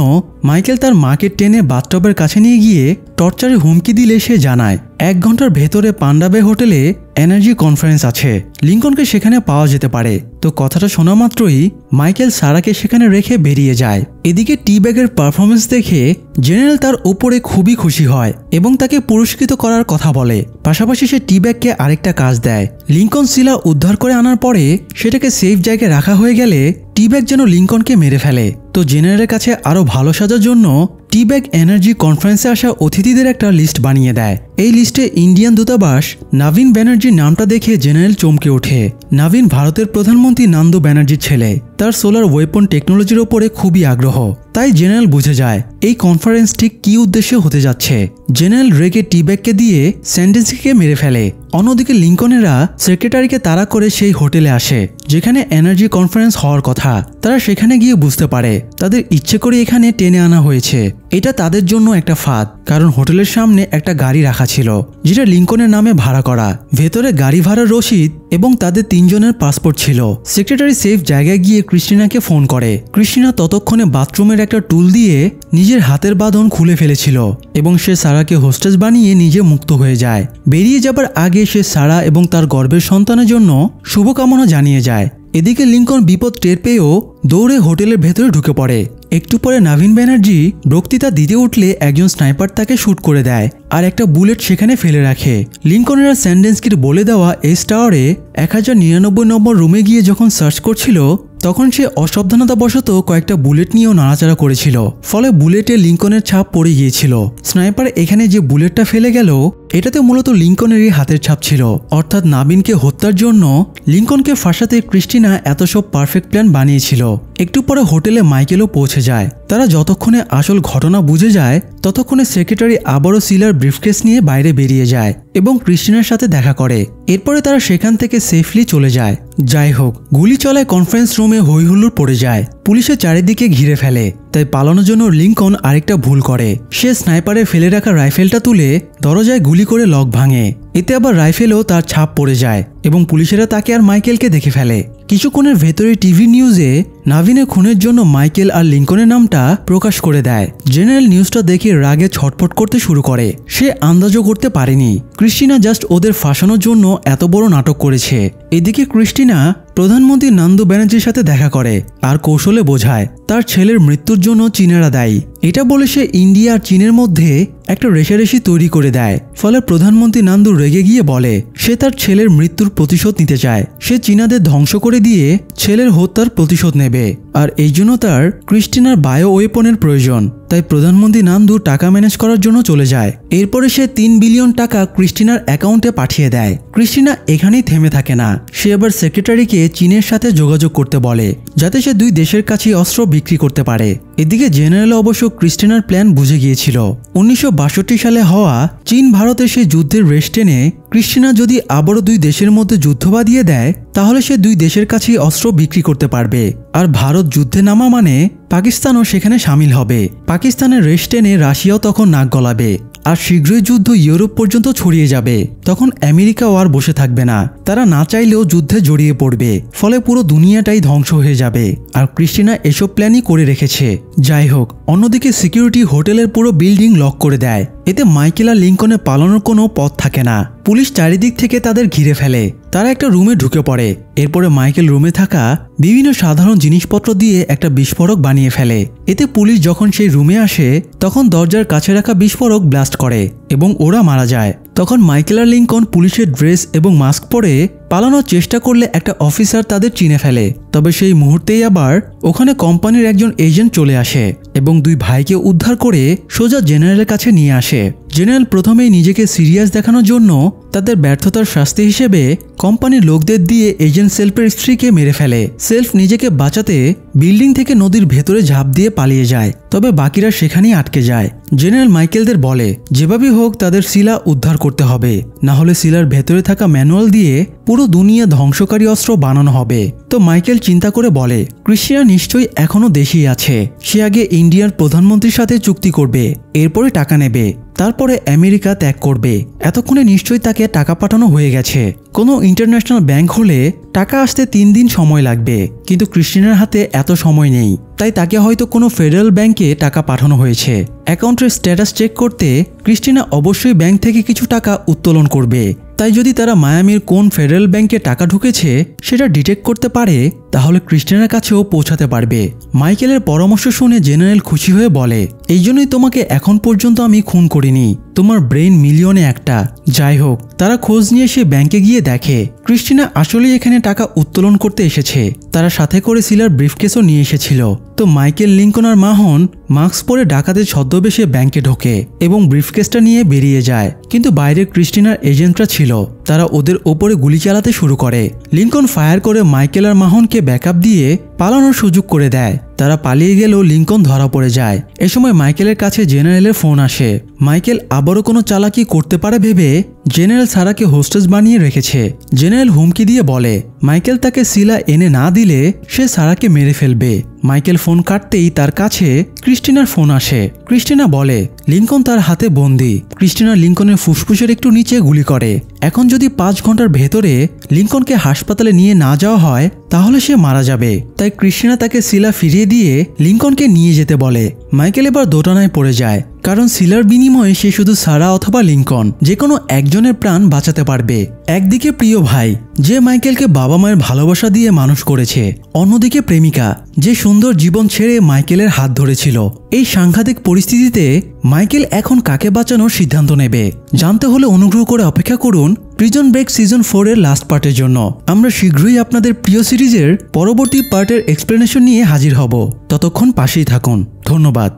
মাইকেল তার মাকে টেনে বাথটবের কাছে নিয়ে গিয়ে টর্চারে হুমকি দিলে সে জানায় 1 ঘন্টার ভেতরে পান্ডাবে হোটেলে এনার্জি কনফারেন্স আছে, লিঙ্কনকে সেখানে পাওয়া যেতে পারে। তো কথাটা শোনা মাত্রই মাইকেল সারাকে সেখানে রেখে বেরিয়ে যায়। এদিকে টি-ব্যাগের পারফরমেন্স দেখে জেনারেল তার উপরে খুবই খুশি হয় এবং তাকে পুরস্কৃত করার কথা বলে। পাশাপাশি সে টি-ব্যাগকে আরেকটা কাজ দেয়। লিঙ্কন সিলা উদ্ধার করে আনার পরে সেটাকে সেফ জায়গায় রাখা হয়ে গেলে টি-ব্যাগ যেন লিঙ্কনকে মেরে ফেলে। তো জেনারেলের কাছে আরো ভালো সাজার জন্য টি-ব্যাগ এনার্জি কনফারেন্সে আসা অতিথিদের একটা লিস্ট বানিয়ে দেয় এই লিস্টে ইন্ডিয়ান দূতাবাস নাভিন ব্যানার্জির নামটা দেখে জেনারেল চমকে ওঠে। নাভিন ভারতের প্রধানমন্ত্রী নান্দু ব্যানার্জির ছেলে। তার সোলার ওয়েপন টেকনোলজির ওপরে খুবই আগ্রহ। তাই জেনারেল বুঝে যায় এই কনফারেন্স ঠিক কী উদ্দেশ্যে হতে যাচ্ছে। জেনারেল রেগে টিব্যাগকে দিয়ে স্যান্ডেন্সকে মেরে ফেলে। অন্যদিকে লিঙ্কনেরা সেক্রেটারিকে তাড়া করে সেই হোটেলে আসে যেখানে এনার্জি কনফারেন্স হওয়ার কথা। তারা সেখানে গিয়ে বুঝতে পারে তাদের ইচ্ছে করে এখানে টেনে আনা হয়েছে। এটা তাদের জন্য একটা ফাঁদ, কারণ হোটেলের সামনে একটা গাড়ি রাখা ছিল যেটা লিঙ্কনের নামে ভাড়া করা। ভেতরে গাড়ি ভাড়ার রসিদ এবং তাদের 3 জনের পাসপোর্ট ছিল। সেক্রেটারি সেফ জায়গায় গিয়ে ক্রিস্টিনাকে ফোন করে। ক্রিস্টিনা ততক্ষণে বাথরুমের একটা টুল দিয়ে নিজের হাতের বাঁধন খুলে ফেলেছিল এবং সে সারাকে হোস্টেস বানিয়ে নিজে মুক্ত হয়ে যায়। বেরিয়ে যাবার আগে সে সারা এবং তার গর্ভের সন্তানের জন্য শুভকামনা জানিয়ে যায়। এদিকে লিঙ্কন বিপদ টের পেয়েও দৌড়ে হোটেলের ভেতরে ঢুকে পড়ে। একটু পরে নাভিন ব্যানার্জি বক্তৃতা দিতে উঠলে একজন স্নাইপার তাকে শুট করে দেয় আর একটা বুলেট সেখানে ফেলে রাখে। লিঙ্কনেরা স্যান্ডেন্সকির বলে দেওয়া এস টাওয়ারে 1099 নম্বর রুমে গিয়ে যখন সার্চ করছিল তখন সে অসাবধানতাবশত কয়েকটা বুলেট নিয়েও নাড়াচাড়া করেছিল। ফলে বুলেটে লিঙ্কনের ছাপ পড়ে গিয়েছিল। স্নাইপার এখানে যে বুলেটটা ফেলে গেল এটাতে মূলত লিঙ্কনেরই হাতের ছাপ ছিল। অর্থাৎ নাভিনকে হত্যার জন্য লিঙ্কনকে ফাঁসাতে ক্রিস্টিনা এত সব পারফেক্ট প্ল্যান বানিয়েছিল। একটু পরে হোটেলে মাইকেলও পৌঁছে যায়। তারা যতক্ষণে আসল ঘটনা বুঝে যায় ততক্ষণে সেক্রেটারি আবারও সিলার ব্রিফকেস নিয়ে বাইরে বেরিয়ে যায় এবং ক্রিস্টিনার সাথে দেখা করে। এরপরে তারা সেখান থেকে সেফলি চলে যায়। যাই হোক, গুলি চলায় কনফারেন্স রুমে হইহুল্লোড় পড়ে যায়। পুলিশে চারিদিকে ঘিরে ফেলে। তাই পালানোর জন্য লিঙ্কন আরেকটা ভুল করে। সে স্নাইপারে ফেলে রাখা রাইফেলটা তুলে দরজায় গুলি করে লক ভাঙে। এতে আবার রাইফেলেও তার ছাপ পড়ে যায় এবং পুলিশেরা তাকে আর মাইকেলকে দেখে ফেলে। কিছুক্ষণের ভেতরে টিভি নিউজে নাভিনের খুনের জন্য মাইকেল আর লিঙ্কনের নামটা প্রকাশ করে দেয়। জেনারেল নিউজটা দেখে রাগে ছটফট করতে শুরু করে। সে আন্দাজও করতে পারেনি ক্রিস্টিনা জাস্ট ওদের ফাঁসানোর জন্য এত বড় নাটক করেছে। এদিকে ক্রিস্টিনা প্রধানমন্ত্রী নান্দু ব্যানার্জির সাথে দেখা করে আর কৌশলে বোঝায় তার ছেলের মৃত্যুর জন্য চীনারা দায়ী। এটা বলে সে ইন্ডিয়া আর চীনের মধ্যে একটা রেষারেষি তৈরি করে দেয়। ফলে প্রধানমন্ত্রী নান্দু রেগে গিয়ে বলে সে তার ছেলের মৃত্যুর প্রতিশোধ নিতে চায়। সে চীনাদের ধ্বংস করে দিয়ে ছেলের হত্যার প্রতিশোধ নেবে আর এই জন্য তার ক্রিস্টিনার বায়ো ওয়েপনের প্রয়োজন। তাই প্রধানমন্ত্রী নান্দু টাকা ম্যানেজ করার জন্য চলে যায়। এরপরে সে 3 বিলিয়ন টাকা ক্রিস্টিনার অ্যাকাউন্টে পাঠিয়ে দেয়। ক্রিস্টিনা এখানেই থেমে থাকে না। সে আবার সেক্রেটারিকে চীনের সাথে যোগাযোগ করতে বলে যাতে সে 2 দেশের কাছে অস্ত্র বিক্রি করতে পারে। এদিকে জেনারেল অবশ্য ক্রিস্টিনার প্ল্যান বুঝে গিয়েছিল। 1962 সালে হওয়া চীন ভারতের সেই যুদ্ধের রেশ টেনে ক্রিস্টিনা যদি আবারও 2 দেশের মধ্যে যুদ্ধ বাঁধিয়ে দেয় তাহলে সে 2 দেশের কাছেই অস্ত্র বিক্রি করতে পারবে। আর ভারত যুদ্ধে নামা মানে পাকিস্তানও সেখানে সামিল হবে। পাকিস্তানের রেশ টেনে রাশিয়াও তখন নাক গলাবে আর শীঘ্রই যুদ্ধ ইউরোপ পর্যন্ত ছড়িয়ে যাবে। তখন আমেরিকাও আর বসে থাকবে না। তারা না চাইলেও যুদ্ধে জড়িয়ে পড়বে। ফলে পুরো দুনিয়াটাই ধ্বংস হয়ে যাবে। আর ক্রিস্টিনা এসব প্ল্যানই করে রেখেছে। যাই হোক, অন্যদিকে সিকিউরিটি হোটেলের পুরো বিল্ডিং লক করে দেয়। এতে মাইকেল আর লিঙ্কনের পালানোর কোনো পথ থাকে না। পুলিশ চারিদিক থেকে তাদের ঘিরে ফেলে। তারা একটা রুমে ঢুকে পড়ে। এরপরে মাইকেল রুমে থাকা বিভিন্ন সাধারণ জিনিসপত্র দিয়ে একটা বিস্ফোরক বানিয়ে ফেলে। এতে পুলিশ যখন সেই রুমে আসে তখন দরজার কাছে রাখা বিস্ফোরক ব্লাস্ট করে এবং ওরা মারা যায়। তখন মাইকেল আর লিঙ্কন পুলিশের ড্রেস এবং মাস্ক পরে পালানোর চেষ্টা করলে একটা অফিসার তাদের চিনে ফেলে। তবে সেই মুহূর্তেই আবার ওখানে কোম্পানির একজন এজেন্ট চলে আসে এবং 2 ভাইকে উদ্ধার করে সোজা জেনারেলের কাছে নিয়ে আসে। জেনারেল প্রথমেই নিজেকে সিরিয়াস দেখানোর জন্য তাদের ব্যর্থতার শাস্তি হিসেবে কোম্পানির লোকদের দিয়ে এজেন্ট সেলফের স্ত্রীকে মেরে ফেলে। সেলফ নিজেকে বাঁচাতে বিল্ডিং থেকে নদীর ভেতরে ঝাঁপ দিয়ে পালিয়ে যায়। তবে বাকিরা সেখানেই আটকে যায়। জেনারেল মাইকেলদের বলে যেভাবেই হোক তাদের শিলা উদ্ধার করতে হবে, না হলে শিলার ভেতরে থাকা ম্যানুয়াল দিয়ে পুরো দুনিয়া ধ্বংসকারী অস্ত্র বানানো হবে। তো মাইকেল চিন্তা করে বলে ক্রিস্টিনা নিশ্চয়ই এখনো দেশেই আছে। সে আগে ইন্ডিয়ার প্রধানমন্ত্রীর সাথে চুক্তি করবে, এরপরে টাকা নেবে, তারপরে আমেরিকা ত্যাগ করবে। এতক্ষণে নিশ্চয়ই তাকে টাকা পাঠানো হয়ে গেছে। কোনো ইন্টারন্যাশনাল ব্যাংক হলে টাকা আসতে 3 দিন সময় লাগবে, কিন্তু ক্রিস্টিনার হাতে এত সময় নেই। তাই তাকে হয়তো কোনো ফেডারেল ব্যাংকে টাকা পাঠানো হয়েছে। অ্যাকাউন্টের স্ট্যাটাস চেক করতে ক্রিস্টিনা অবশ্যই ব্যাংক থেকে কিছু টাকা উত্তোলন করবে। তাই যদি তারা মায়ামির কোন ফেডারেল ব্যাংকে টাকা ঢুকেছে সেটা ডিটেক্ট করতে পারে তাহলে ক্রিস্টিনার কাছেও পৌঁছাতে পারবে। মাইকেলের পরামর্শ শুনে জেনারেল খুশি হয়ে বলে, এই জন্যই তোমাকে এখন পর্যন্ত আমি খুন করিনি, তোমার ব্রেন মিলিয়নে একটা। যাই হোক, তারা খোঁজ নিয়ে সে ব্যাংকে গিয়ে দেখে ক্রিস্টিনা আসলেই এখানে টাকা উত্তোলন করতে এসেছে। তারা সাথে করে সিলার ব্রিফকেসও নিয়ে এসেছিল। তো মাইকেল, লিঙ্কন আর মাহন মাস্ক পরে ডাকাতের ছদ্মবেশে ব্যাংকে ঢোকে এবং ব্রিফকেসটা নিয়ে বেরিয়ে যায়। কিন্তু বাইরে ক্রিস্টিনার এজেন্টরা ছিল, তারা ওদের ওপরে গুলি চালাতে শুরু করে। লিঙ্কন ফায়ার করে মাইকেল আর মাহনকে ব্যাকআপ দিয়ে পালানোর সুযোগ করে দেয়। তারা পালিয়ে গেলেও লিঙ্কন ধরা পড়ে যায়। এ সময় মাইকেলের কাছে জেনারেলের ফোন আসে। মাইকেল আবারও কোনো চালাকি করতে পারে ভেবে জেনারেল সারাকে হোস্টেজ বানিয়ে রেখেছে। জেনারেল হুমকি দিয়ে বলে মাইকেল তাকে সিলা এনে না দিলে সে সারাকে মেরে ফেলবে। মাইকেল ফোন কাটতেই তার কাছে ক্রিস্টিনার ফোন আসে। ক্রিস্টিনা বলে লিঙ্কন তার হাতে বন্দি। ক্রিস্টিনা লিঙ্কনের ফুসফুসের একটু নিচে গুলি করে। এখন যদি 5 ঘন্টার ভেতরে লিঙ্কনকে হাসপাতালে নিয়ে না যাওয়া হয় তাহলে সে মারা যাবে। তাই ক্রিস্টিনা তাকে সিলা ফিরিয়ে দিয়ে লিঙ্কনকে নিয়ে যেতে বলে। মাইকেল এবার দোটানায় পড়ে যায়, কারণ সিলার বিনিময়ে সে শুধু সারা অথবা লিঙ্কন যে কোনো একজনের প্রাণ বাঁচাতে পারবে। একদিকে প্রিয় ভাই যে মাইকেলকে বাবা মায়ের ভালোবাসা দিয়ে মানুষ করেছে, অন্যদিকে প্রেমিকা যে সুন্দর জীবন ছেড়ে মাইকেলের হাত ধরেছিল। এই সাংঘাতিক পরিস্থিতিতে মাইকেল এখন কাকে বাঁচানোর সিদ্ধান্ত নেবে জানতে হলে অনুগ্রহ করে অপেক্ষা করুন প্রিজন ব্রেক সিজন 4 এর লাস্ট পার্টের জন্য। আমরা শীঘ্রই আপনাদের প্রিয় সিরিজের পরবর্তী পার্টের এক্সপ্লেনেশন নিয়ে হাজির হব। ততক্ষণ পাশেই থাকুন। ধন্যবাদ।